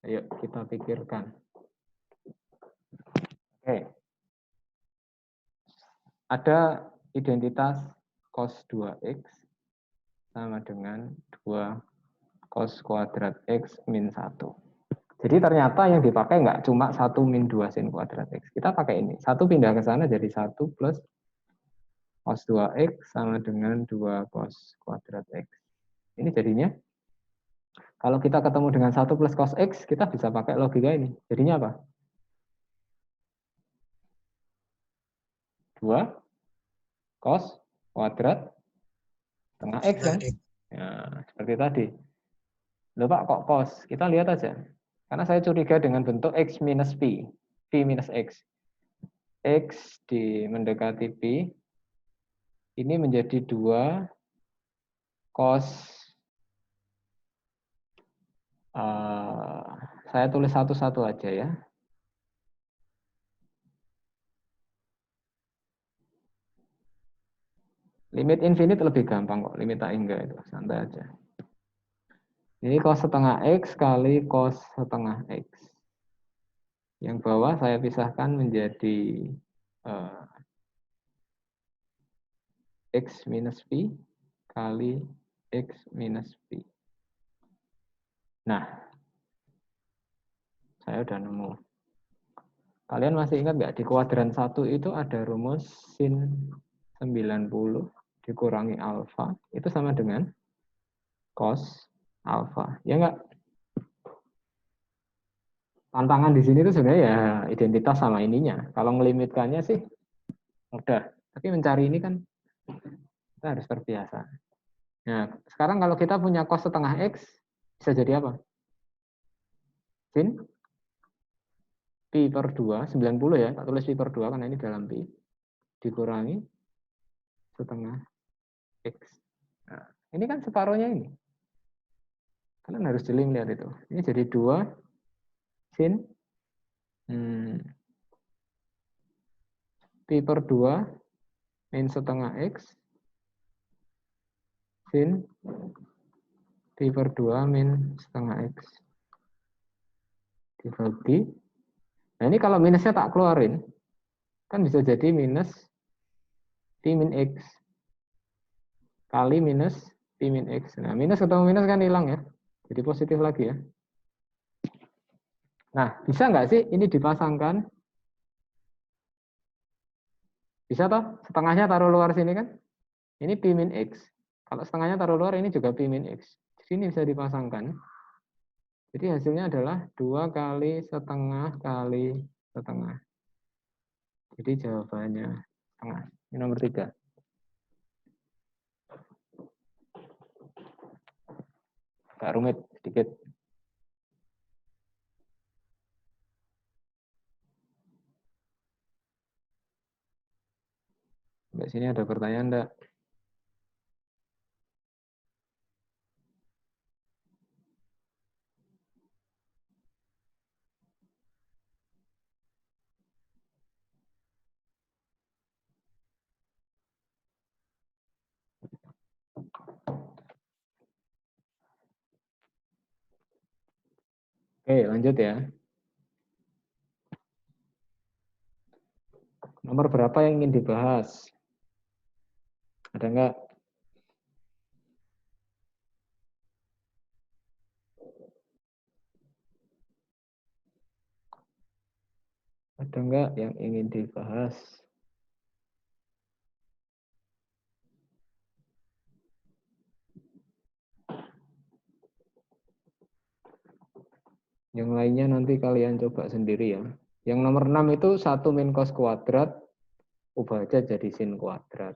Ayo kita pikirkan. Oke. Ada identitas cos 2X sama dengan 2 cos kuadrat X min 1. Jadi ternyata yang dipakai nggak cuma 1 min 2 sin kuadrat X. Kita pakai ini. 1 pindah ke sana jadi 1 plus cos 2X sama dengan 2 cos kuadrat X. Ini jadinya, kalau kita ketemu dengan 1 plus cos X, kita bisa pakai logika ini. Jadinya apa? 2 cos kuadrat setengah X kan? Ya, seperti tadi. Loh Pak, kok cos? Kita lihat aja. Karena saya curiga dengan bentuk X minus Pi. Pi minus X. X mendekati Pi. Ini menjadi 2 cos. Saya tulis satu-satu aja ya. Limit infinite lebih gampang kok. Limit tak hingga itu. Santai aja. Ini cos setengah X kali cos setengah X. Yang bawah saya pisahkan menjadi X minus Pi kali X minus Pi. Nah, saya udah nemu. Kalian masih ingat nggak di kuadran 1 itu ada rumus sin 90 dikurangi alfa. Itu sama dengan cos alfa. Ya enggak? Tantangan di sini itu sebenarnya ya identitas sama ininya. Kalau ngelimitkannya sih mudah. Tapi mencari ini kan kita harus terbiasa. Nah, sekarang kalau kita punya cos setengah X, bisa jadi apa? Sin Pi per 2, 90 ya. Tak tulis Pi per 2 karena ini dalam Pi. Dikurangi setengah X. Nah, ini kan separuhnya ini. Kalian harus jeli lihat itu. Ini jadi 2 sin Pi per 2 min setengah X sin Pi per 2 min setengah X dibagi. Nah ini kalau minusnya tak keluarin, kan bisa jadi minus Pi min X kali minus Pi min X. Nah minus ketemu minus kan hilang ya, jadi positif lagi ya. Nah bisa nggak sih ini dipasangkan? Bisa toh? Setengahnya taruh luar sini kan? Ini Pi min X. Kalau setengahnya taruh luar, ini juga Pi min X. Di sini bisa dipasangkan. Jadi hasilnya adalah 2 kali setengah kali setengah. Jadi jawabannya setengah. Ini nomor 3. Agak rumit sedikit. Sampai sini ada pertanyaan enggak? Oke, lanjut ya. Nomor berapa yang ingin dibahas? Ada enggak? Ada enggak yang ingin dibahas? Yang lainnya nanti kalian coba sendiri ya. Yang nomor 6 itu 1 min cos kuadrat, ubah aja jadi sin kuadrat.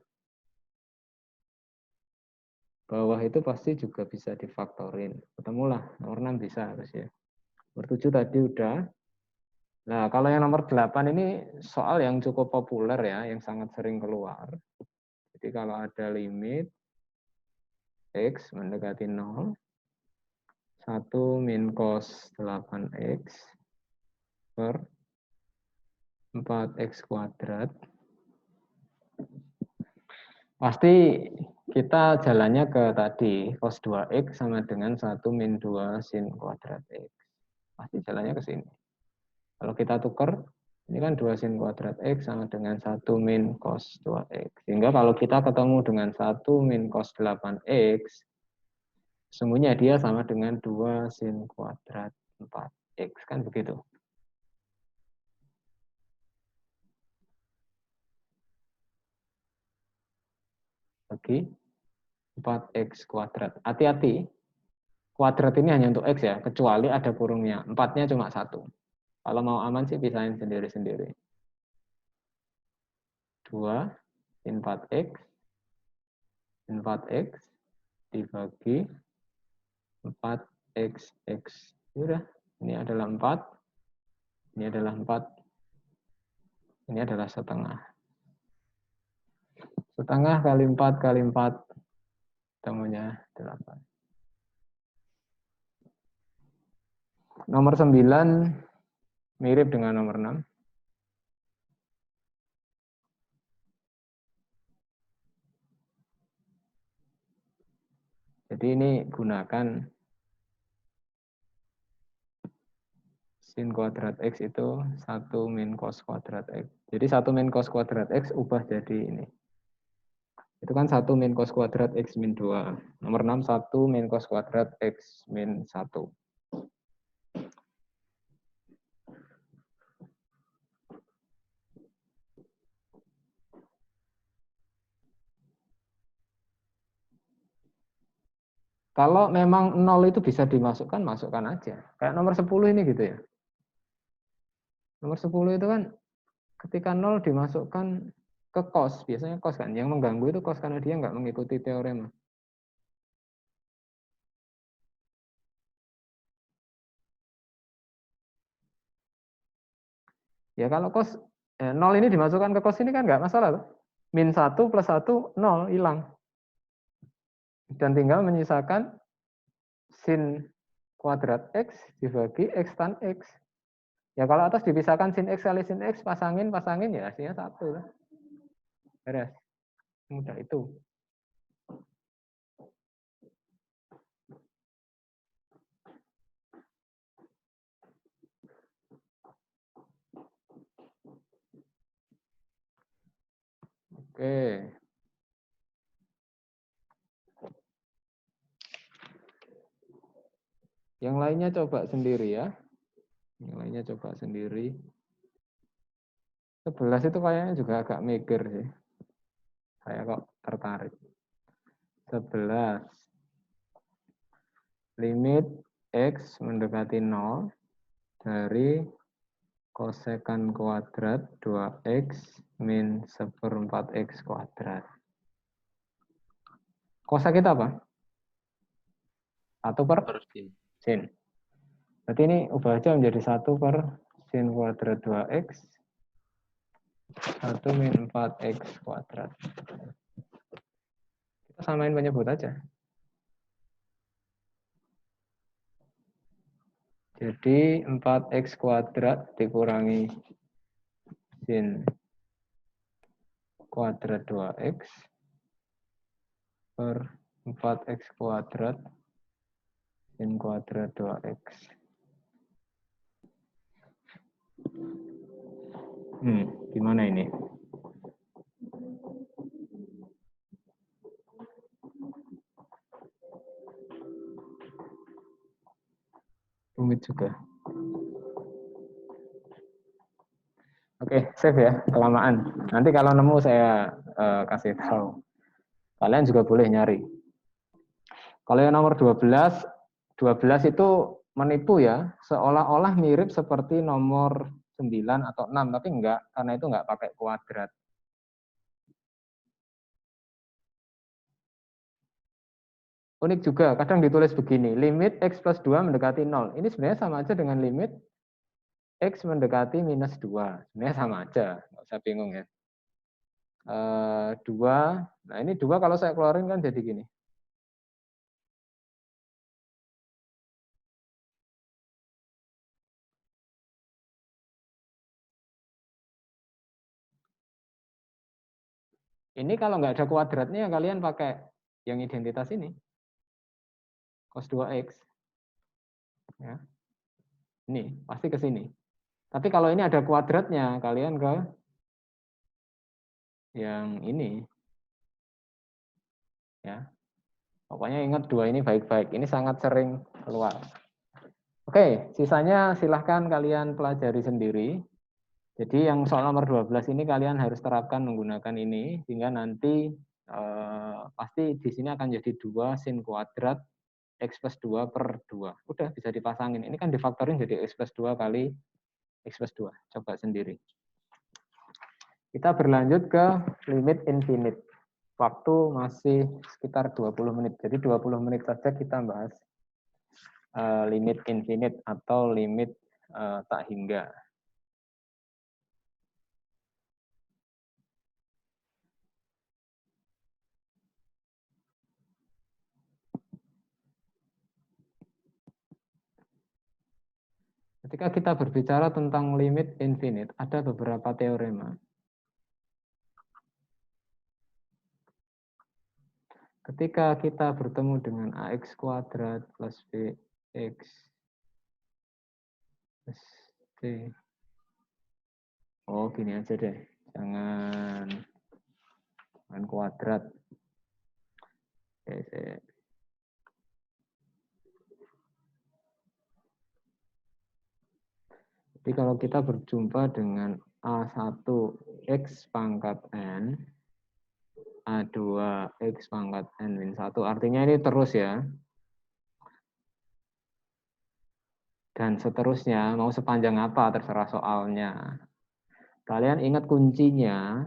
Bawah itu pasti juga bisa difaktorin. Ketemulah, nomor 6 bisa harus ya. Nomor 7 tadi udah. Nah, kalau yang nomor 8 ini soal yang cukup populer ya, yang sangat sering keluar. Jadi kalau ada limit X mendekati 0, 1 min cos 8X per 4X kuadrat. Pasti kita jalannya ke tadi, cos 2X sama dengan 1 min 2 sin kuadrat X. Pasti jalannya ke sini. Kalau kita tukar, ini kan 2 sin kuadrat X sama dengan 1 min cos 2X. Sehingga kalau kita ketemu dengan 1 min cos 8X, sesungguhnya dia sama dengan 2 sin kuadrat 4X. Kan begitu. Bagi 4X kuadrat. Hati-hati, kuadrat ini hanya untuk X ya, kecuali ada kurungnya. 4-nya cuma 1. Kalau mau aman sih pisahin sendiri-sendiri. 2 sin 4X, sin 4X dibagi 4XX. Sudah, ini adalah 4, ini adalah 4, ini adalah setengah. Setengah kali 4 kali 4, temunya 8. Nomor 9 mirip dengan nomor 6. Jadi ini gunakan sin kuadrat X itu 1 min cos kuadrat X. Jadi 1 min cos kuadrat X ubah jadi ini. Itu kan 1 min cos kuadrat X min 2. Nomor 6, 1 min cos kuadrat X min 1. Kalau memang 0 itu bisa dimasukkan, masukkan aja. Kayak nomor 10 ini gitu ya. Nomor 10 itu kan ketika 0 dimasukkan ke cos. Biasanya cos kan. Yang mengganggu itu cos karena dia nggak mengikuti teorema. Ya kalau cos 0 ini dimasukkan ke cos ini kan nggak masalah. Tuh. Min 1 plus 1, 0, hilang. Dan tinggal menyisakan sin kuadrat X dibagi X tan X. Ya kalau atas dipisahkan sin X kali sin X, pasangin ya hasilnya 1. Beres. Mudah itu. Oke. Yang lainnya coba sendiri ya. Yang lainnya coba sendiri. 11 itu kayaknya juga agak mikir sih. Saya kok tertarik. 11. Limit X mendekati 0 dari kosekan kuadrat 2X min 1/4 X kuadrat. Kosek kita apa? 1 per Sin. sin. Berarti ini ubah aja menjadi 1 per sin kuadrat 2X. 1 min 4X kuadrat. Kita samain penyebut aja. Jadi 4X kuadrat dikurangi sin kuadrat 2X per 4X kuadrat sin kuadrat 2X. Gimana ini? Rumit juga. Oke, save ya, kelamaan. Nanti kalau nemu saya kasih tahu. Kalian juga boleh nyari. Kalau yang nomor 12 itu menipu ya, seolah-olah mirip seperti nomor 9 atau 6, tapi enggak, karena itu enggak pakai kuadrat. Unik juga, kadang ditulis begini, limit X plus 2 mendekati 0. Ini sebenarnya sama aja dengan limit X mendekati minus 2. Sebenarnya sama aja, nggak usah bingung ya. 2, nah ini 2 kalau saya keluarin kan jadi gini. Ini kalau nggak ada kuadratnya, kalian pakai yang identitas ini. Cos 2X. Ya. Ini, pasti ke sini. Tapi kalau ini ada kuadratnya, kalian ke yang ini. Ya. Pokoknya ingat 2 ini baik-baik. Ini sangat sering keluar. Oke, sisanya silahkan kalian pelajari sendiri. Jadi yang soal nomor 12 ini kalian harus terapkan menggunakan ini, sehingga nanti pasti di sini akan jadi 2 sin kuadrat X plus 2 per 2. Udah bisa dipasangin. Ini kan difaktorin jadi X plus 2 kali X plus 2. Coba sendiri. Kita berlanjut ke limit infinite. Waktu masih sekitar 20 menit. Jadi 20 menit saja kita bahas limit infinite atau limit tak hingga. Ketika kita berbicara tentang limit infinite, ada beberapa teorema. Ketika kita bertemu dengan AX kuadrat plus BX plus C. Oh, gini aja deh. Jangan kuadrat. Oke, Jadi kalau kita berjumpa dengan A1X pangkat N, A2X pangkat N-1, artinya ini terus ya. Dan seterusnya, mau sepanjang apa terserah soalnya. Kalian ingat kuncinya,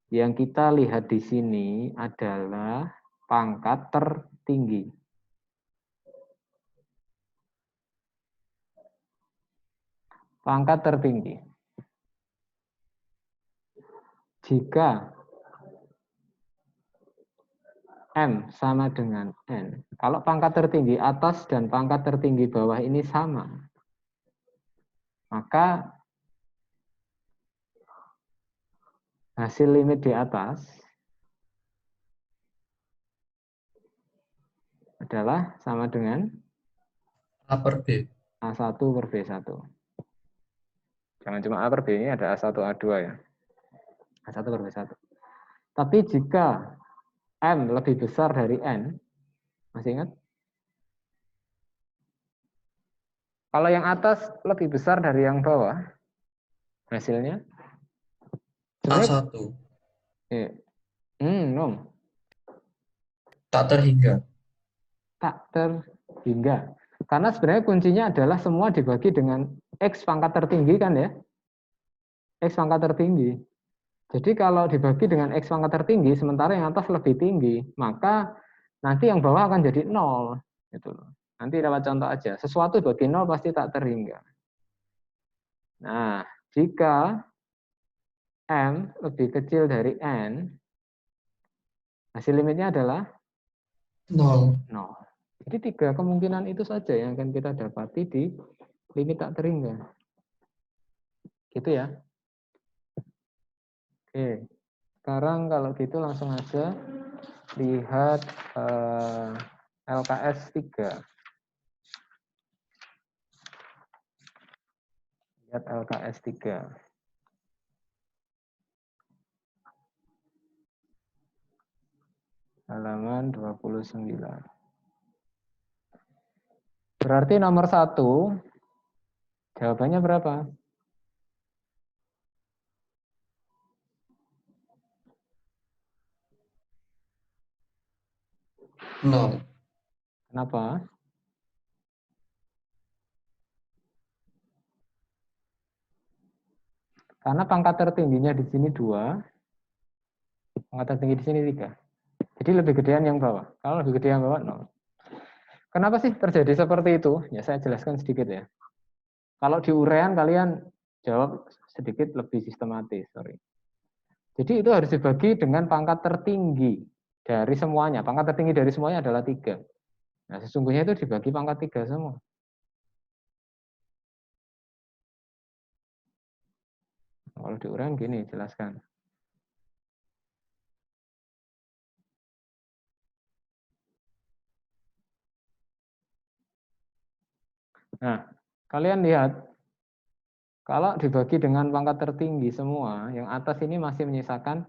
yang kita lihat di sini adalah pangkat tertinggi. Pangkat tertinggi. Jika M sama dengan N, kalau pangkat tertinggi atas dan pangkat tertinggi bawah ini sama, maka hasil limit di atas adalah sama dengan A per B. A1 per B1. Jangan cuma A per B, ini ada A1, A2 ya. A1 per B1. Tapi jika M lebih besar dari N, masih ingat? Kalau yang atas lebih besar dari yang bawah, hasilnya Sebenarnya, A1. no, Tak terhingga. tak terhingga. Karena sebenarnya kuncinya adalah semua dibagi dengan X pangkat tertinggi kan ya. X pangkat tertinggi. Jadi kalau dibagi dengan X pangkat tertinggi, sementara yang atas lebih tinggi, maka nanti yang bawah akan jadi 0. Gitu. Nanti lewat contoh aja. Sesuatu bagi 0 pasti tak terhingga. Nah, jika M lebih kecil dari N, hasil limitnya adalah 0. 0. Jadi 3 kemungkinan itu saja yang akan kita dapati di limit tak terhingga. Gitu ya. Oke. Sekarang kalau gitu langsung aja lihat LKS 3. Lihat LKS 3. Halaman 29. Berarti nomor 1, jawabannya berapa? Nol. Kenapa? Karena pangkat tertingginya di sini 2, pangkat tertinggi di sini 3. Jadi lebih gedean yang bawah. Kalau lebih gede yang bawah, 0. Kenapa sih terjadi seperti itu? Ya saya jelaskan sedikit ya. Kalau di urean kalian jawab sedikit lebih sistematis. Sorry. Jadi itu harus dibagi dengan pangkat tertinggi dari semuanya. Pangkat tertinggi dari semuanya adalah 3. Nah sesungguhnya itu dibagi pangkat 3 semua. Kalau di urean gini, jelaskan. Nah, kalian lihat, kalau dibagi dengan pangkat tertinggi semua, yang atas ini masih menyisakan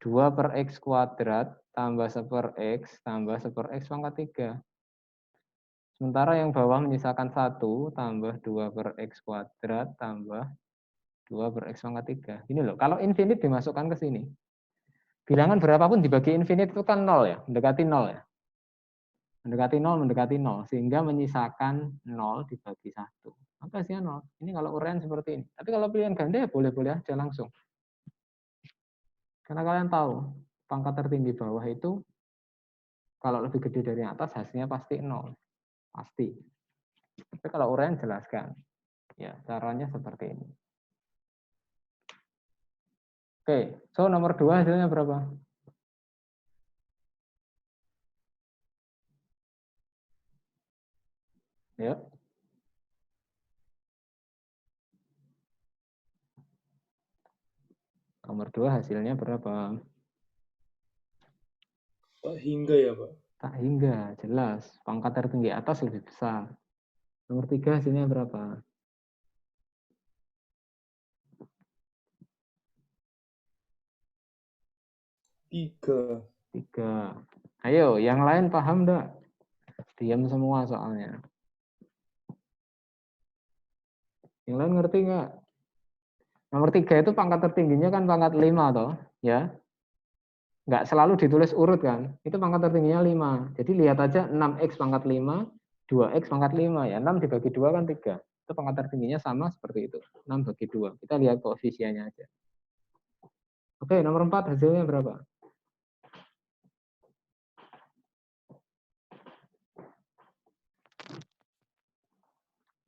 2 per X kuadrat tambah 1 per X tambah 1 per X pangkat 3. Sementara yang bawah menyisakan 1 tambah 2 per X kuadrat tambah 2 per X pangkat 3. Ini loh, kalau infinite dimasukkan ke sini. Bilangan berapapun dibagi infinite itu kan 0 ya, mendekati 0 ya. Mendekati 0, sehingga menyisakan 0 dibagi 1. Apa sih 0? Ini kalau urean seperti ini. Tapi kalau pilihan ganda ya boleh-boleh aja langsung. Karena kalian tahu, pangkat tertinggi bawah itu kalau lebih gede dari yang atas hasilnya pasti 0. Pasti. Tapi kalau urean jelaskan. Ya, caranya seperti ini. Oke, so nomor 2 hasilnya berapa? Ya. Nomor 2 hasilnya berapa? Tak hingga ya, Pak. Tak hingga, jelas. Pangkat tertinggi atas lebih besar. Nomor 3 hasilnya berapa? 3. 3. Ayo, yang lain paham enggak? Diam semua soalnya. Yang lain ngerti enggak? Nomor 3 itu pangkat tertingginya kan pangkat 5 toh, ya. Enggak selalu ditulis urut kan. Itu pangkat tertingginya 5. Jadi lihat aja 6x pangkat 5, 2x pangkat 5 ya. 6 dibagi 2 kan 3. Itu pangkat tertingginya sama seperti itu. 6 bagi 2. Kita lihat koefisiennya aja. Oke, nomor 4 hasilnya berapa?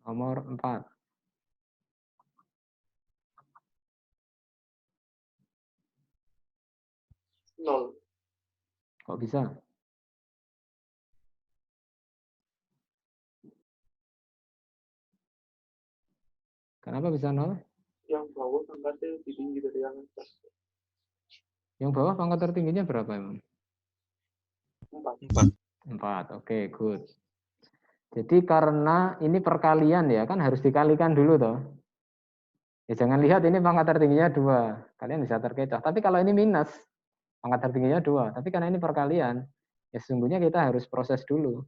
Nomor 4. 0. Kok bisa? Kenapa bisa 0? Yang bawah pangkatnya lebih tinggi dari yang atas. Yang bawah pangkat tertingginya berapa emang? 4. 4. Oke, good. Jadi karena ini perkalian ya, kan harus dikalikan dulu toh. Ya jangan lihat ini pangkat tertingginya 2. Kalian bisa terkecoh. Tapi kalau ini minus, pangkat tertingginya 2. Tapi karena ini perkalian, ya sesungguhnya kita harus proses dulu.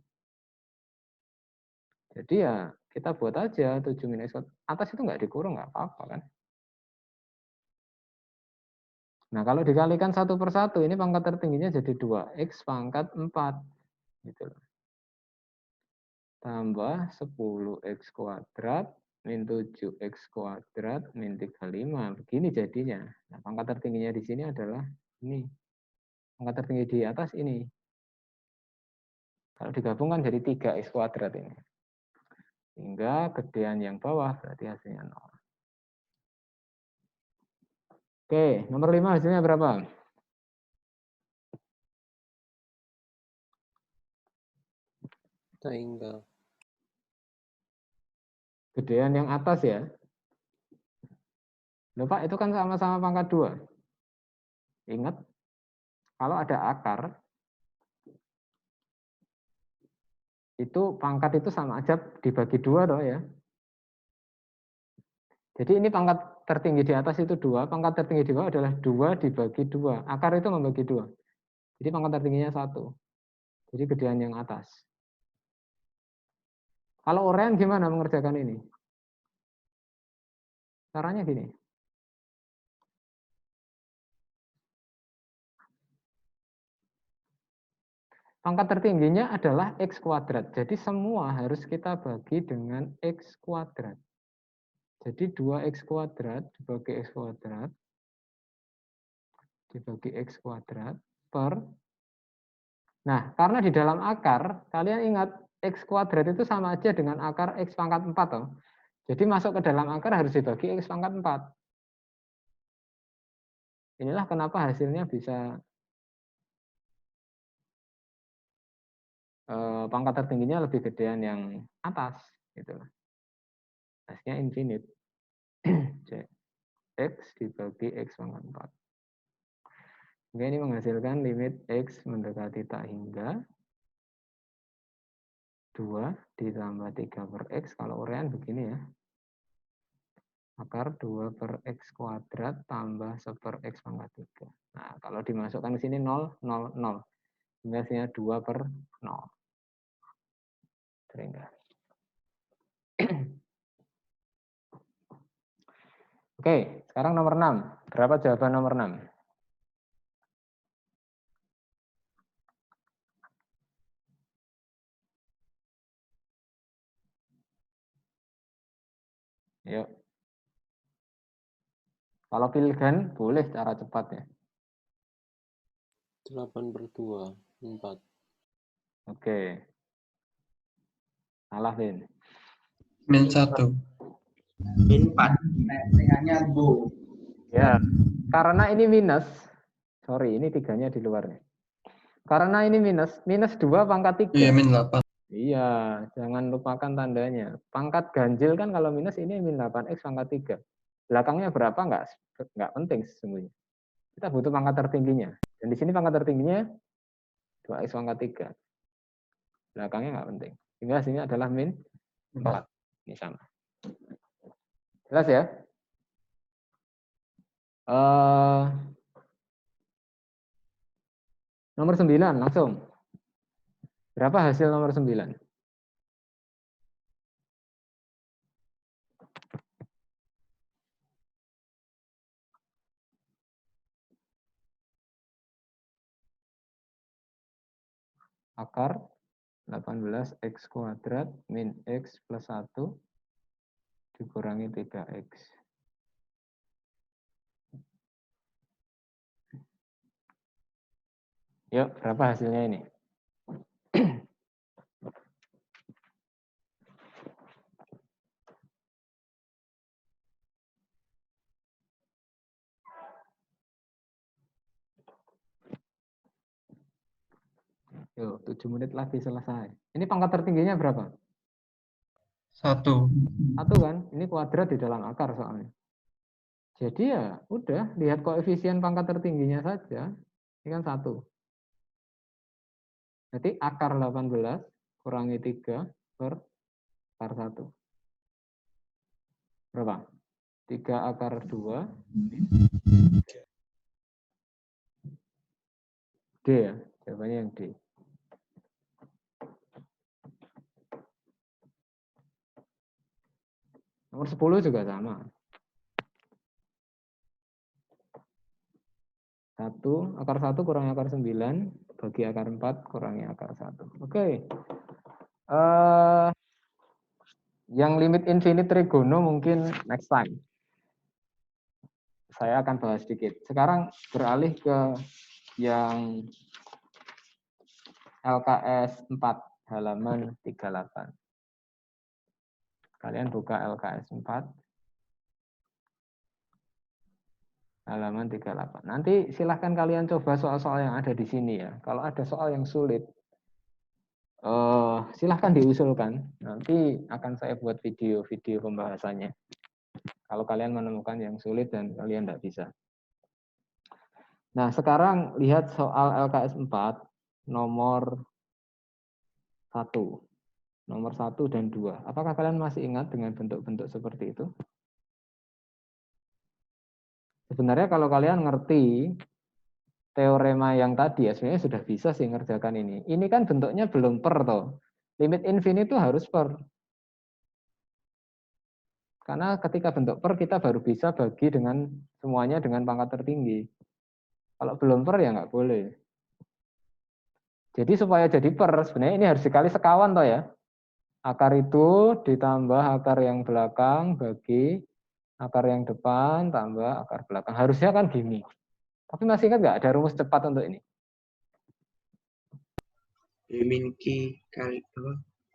Jadi ya kita buat aja 7 minus 1. Atas itu nggak dikurung, nggak apa-apa kan. Nah, kalau dikalikan 1/1, ini pangkat tertingginya jadi 2x pangkat 4. Gitu loh. Tambah 10x kuadrat min 7x kuadrat min 35. Begini jadinya. Nah, pangkat tertingginya di sini adalah ini. Pangkat tertinggi di atas ini. Kalau digabungkan jadi 3x kuadrat ini. Sehingga gedean yang bawah berarti hasilnya 0. Oke, nomor 5 hasilnya berapa? Tak hingga. Gedean yang atas ya. Loh Pak, itu kan sama-sama pangkat 2. Ingat, kalau ada akar, itu pangkat itu sama aja dibagi 2 toh ya. Jadi ini pangkat tertinggi di atas itu 2, pangkat tertinggi di bawah adalah 2 dibagi 2. Akar itu membagi 2. Jadi pangkat tertingginya 1. Jadi gedean yang atas. Kalau urean gimana mengerjakan ini? Caranya gini. Pangkat tertingginya adalah x kuadrat. Jadi semua harus kita bagi dengan x kuadrat. Jadi 2x kuadrat dibagi x kuadrat dibagi x kuadrat per. Nah, karena di dalam akar, kalian ingat x kuadrat itu sama aja dengan akar x pangkat 4 toh. Jadi masuk ke dalam akar harus dibagi x pangkat 4. Inilah kenapa hasilnya bisa pangkat tertingginya lebih gedean yang atas gitu. Hasilnya infinite. X dibagi x pangkat 4. Oke, ini menghasilkan limit x mendekati tak hingga 2 ditambah 3/x. Kalau urean begini ya. Akar 2/x kuadrat tambah 1/x pangkat 3. Nah, kalau dimasukkan ke sini 0, 0, 0. Hasilnya 2/0. Sehingga. Oke, sekarang nomor 6. Berapa jawaban nomor 6? Yuk. Kalau pilihan boleh cara cepat ya. 8/2, 4. Oke. Salah, Vin. Min 1. Min 4. Tengahnya bu. Ya, karena ini minus. Sorry, ini 3-nya di luar nih. Karena ini minus 2 pangkat 3. Iya, min 8. Iya, jangan lupakan tandanya. Pangkat ganjil kan kalau minus ini min 8x pangkat 3. Belakangnya berapa nggak penting sesungguhnya. Kita butuh pangkat tertingginya. Dan di sini pangkat tertingginya 2x pangkat 3. Belakangnya nggak penting. Sehingga hasilnya adalah min 4. Ini sama. Jelas ya? Nomor 9 langsung. Berapa hasil nomor 9? Akar 18x kuadrat min x plus 1 dikurangi 3x. Yuk, berapa hasilnya ini? Yuk, 7 menit lagi selesai. Ini pangkat tertingginya berapa? 1. 1 kan? Ini kuadrat di dalam akar soalnya. Jadi ya udah, lihat koefisien pangkat tertingginya saja. Ini kan 1. Jadi akar 18 kurangi 3 per akar 1. Berapa? 3 akar 2. D ya, jawabannya yang D. Nomor 10 juga sama. 1 akar 1 kurangi akar 9 bagi akar 4 kurangi akar 1. Oke. Yang limit infinite trigono mungkin next time. Saya akan bahas sedikit. Sekarang beralih ke yang LKS 4 halaman 38. Kalian buka LKS 4 halaman 38. Nanti silahkan kalian coba soal-soal yang ada di sini ya. Kalau ada soal yang sulit, silahkan diusulkan. Nanti akan saya buat video pembahasannya. Kalau kalian menemukan yang sulit dan kalian tidak bisa. Nah, sekarang lihat soal LKS 4 nomor 1. Nomor 1 dan 2. Apakah kalian masih ingat dengan bentuk-bentuk seperti itu? Sebenarnya kalau kalian ngerti teorema yang tadi ya sebenarnya sudah bisa sih ngerjakan ini. Ini kan bentuknya belum per toh. Limit infinite itu harus per. Karena ketika bentuk per kita baru bisa bagi dengan semuanya dengan pangkat tertinggi. Kalau belum per ya nggak boleh. Jadi supaya jadi per sebenarnya ini harus dikali sekawan toh ya. Akar itu ditambah akar yang belakang bagi akar yang depan tambah akar belakang. Harusnya kan gini. Tapi masih ingat nggak ada rumus cepat untuk ini? Min Q kali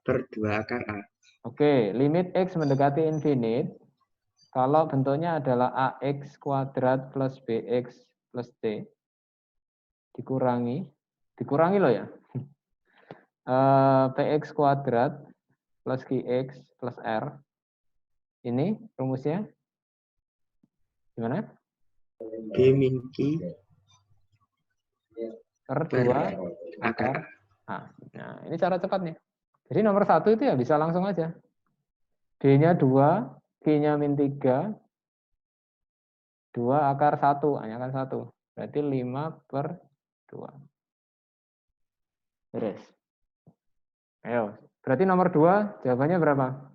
per 2 akar A. Oke, limit X mendekati infinite. Kalau bentuknya adalah AX kuadrat plus BX plus T. Dikurangi loh ya. PX kuadrat plus QX plus R. Ini rumusnya gimana? G min Q Per per 2 akar akar A. Nah, ini cara cepatnya. Jadi nomor 1 itu ya bisa langsung aja. D-nya 2, G-nya min 3, 2 akar 1, hanya kan 1. Berarti 5 per 2. Beres. Ayo, berarti nomor 2 jawabannya berapa?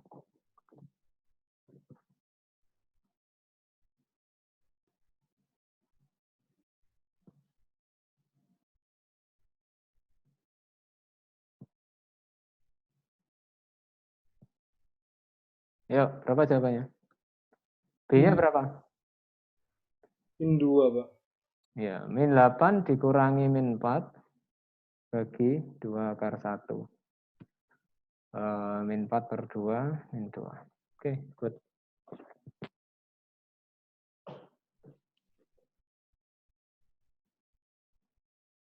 Ayo, berapa jawabannya? B-nya berapa? Min 2, Pak. Ya, min 8 dikurangi min 4 bagi 2 akar 1. Min 4 per 2, min 2. Oke, good.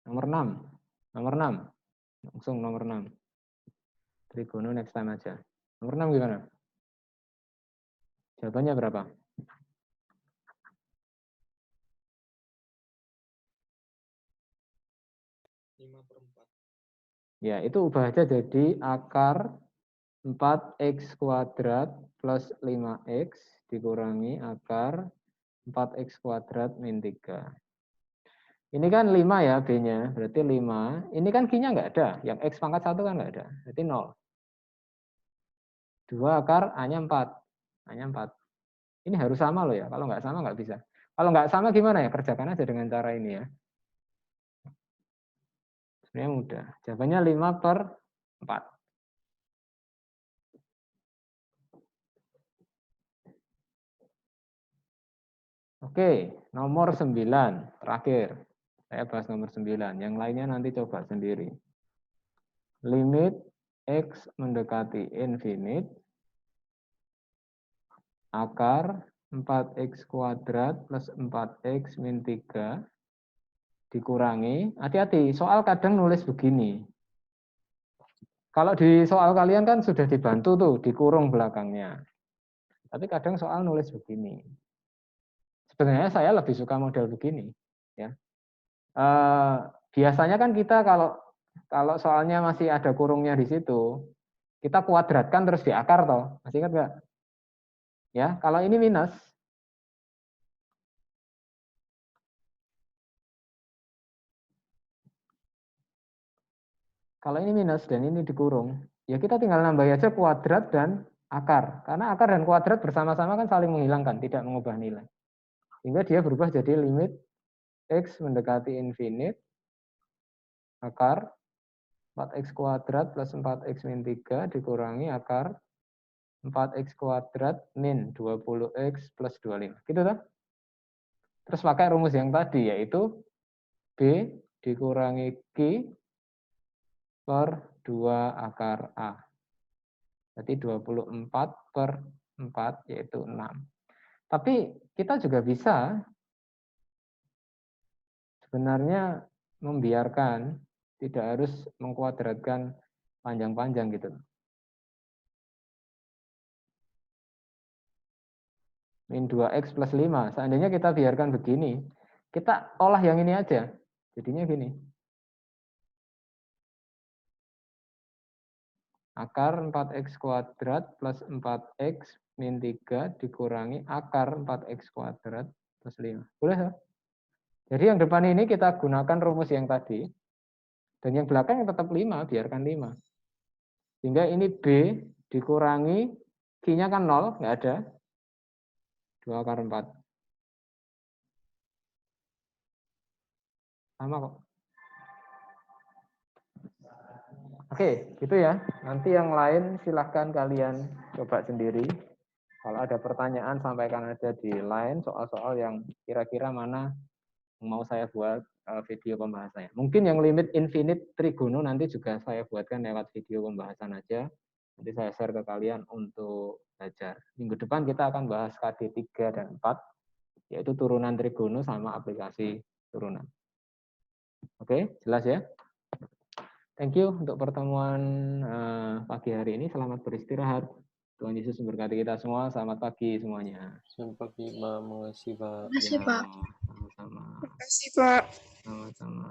Nomor 6. Nomor 6. Langsung nomor 6. Trigono next time aja. Nomor 6 gimana? Jawabannya berapa? Ya, itu ubah aja jadi akar 4x kuadrat plus 5x dikurangi akar 4x kuadrat min 3. Ini kan 5 ya B-nya, berarti 5. Ini kan Q-nya nggak ada, yang X pangkat 1 kan nggak ada, berarti 0. 2 akar A-nya 4. A-nya 4. Ini harus sama loh ya, kalau nggak sama nggak bisa. Kalau nggak sama gimana ya, kerjakan aja dengan cara ini ya. Sebenarnya mudah. Jawabannya 5 per 4. Oke, nomor 9. Terakhir. Saya bahas nomor 9. Yang lainnya nanti coba sendiri. Limit X mendekati infinite. Akar 4x kuadrat plus 4x min 3 dikurangi, hati-hati, soal kadang nulis begini. Kalau di soal kalian kan sudah dibantu tuh, dikurung belakangnya. Tapi kadang soal nulis begini. Sebenarnya saya lebih suka model begini. Ya. Biasanya kan kita kalau soalnya masih ada kurungnya di situ, kita kuadratkan terus diakar toh. Masih ingat nggak? Ya, kalau ini minus, kalau ini minus dan ini dikurung, ya kita tinggal nambah aja kuadrat dan akar. Karena akar dan kuadrat bersama-sama kan saling menghilangkan, tidak mengubah nilai. Sehingga dia berubah jadi limit X mendekati infinite, akar 4x kuadrat plus 4x min 3 dikurangi akar 4x kuadrat min 20x plus 25. Gitu kan? Terus pakai rumus yang tadi, yaitu B dikurangi Q per 2 akar A. Berarti 24 per 4, yaitu 6. Tapi kita juga bisa sebenarnya membiarkan, tidak harus mengkuadratkan panjang-panjang gitu. Min 2x plus 5. Seandainya kita biarkan begini, kita olah yang ini aja. Jadinya gini. Akar 4x kuadrat plus 4x min 3 dikurangi akar 4x kuadrat plus 5. Boleh ya? Jadi yang depan ini kita gunakan rumus yang tadi. Dan yang belakang yang tetap 5, biarkan 5. Sehingga ini B dikurangi, Q-nya kan 0, nggak ada. 2 akar 4. Sama kok. Oke, gitu ya. Nanti yang lain silahkan kalian coba sendiri. Kalau ada pertanyaan sampaikan aja di line soal-soal yang kira-kira mana yang mau saya buat video pembahasannya. Mungkin yang limit infinite trigono nanti juga saya buatkan lewat video pembahasan aja. Nanti saya share ke kalian untuk belajar. Minggu depan kita akan bahas KD 3 dan 4, yaitu turunan trigono sama aplikasi turunan. Oke, jelas ya? Thank you untuk pertemuan pagi hari ini. Selamat beristirahat. Tuhan Yesus memberkati kita semua. Selamat pagi semuanya. Selamat pagi, Pak. Makasih, Pak. Makasih, Pak. Sama-sama. Makasih, Pak. Sama-sama.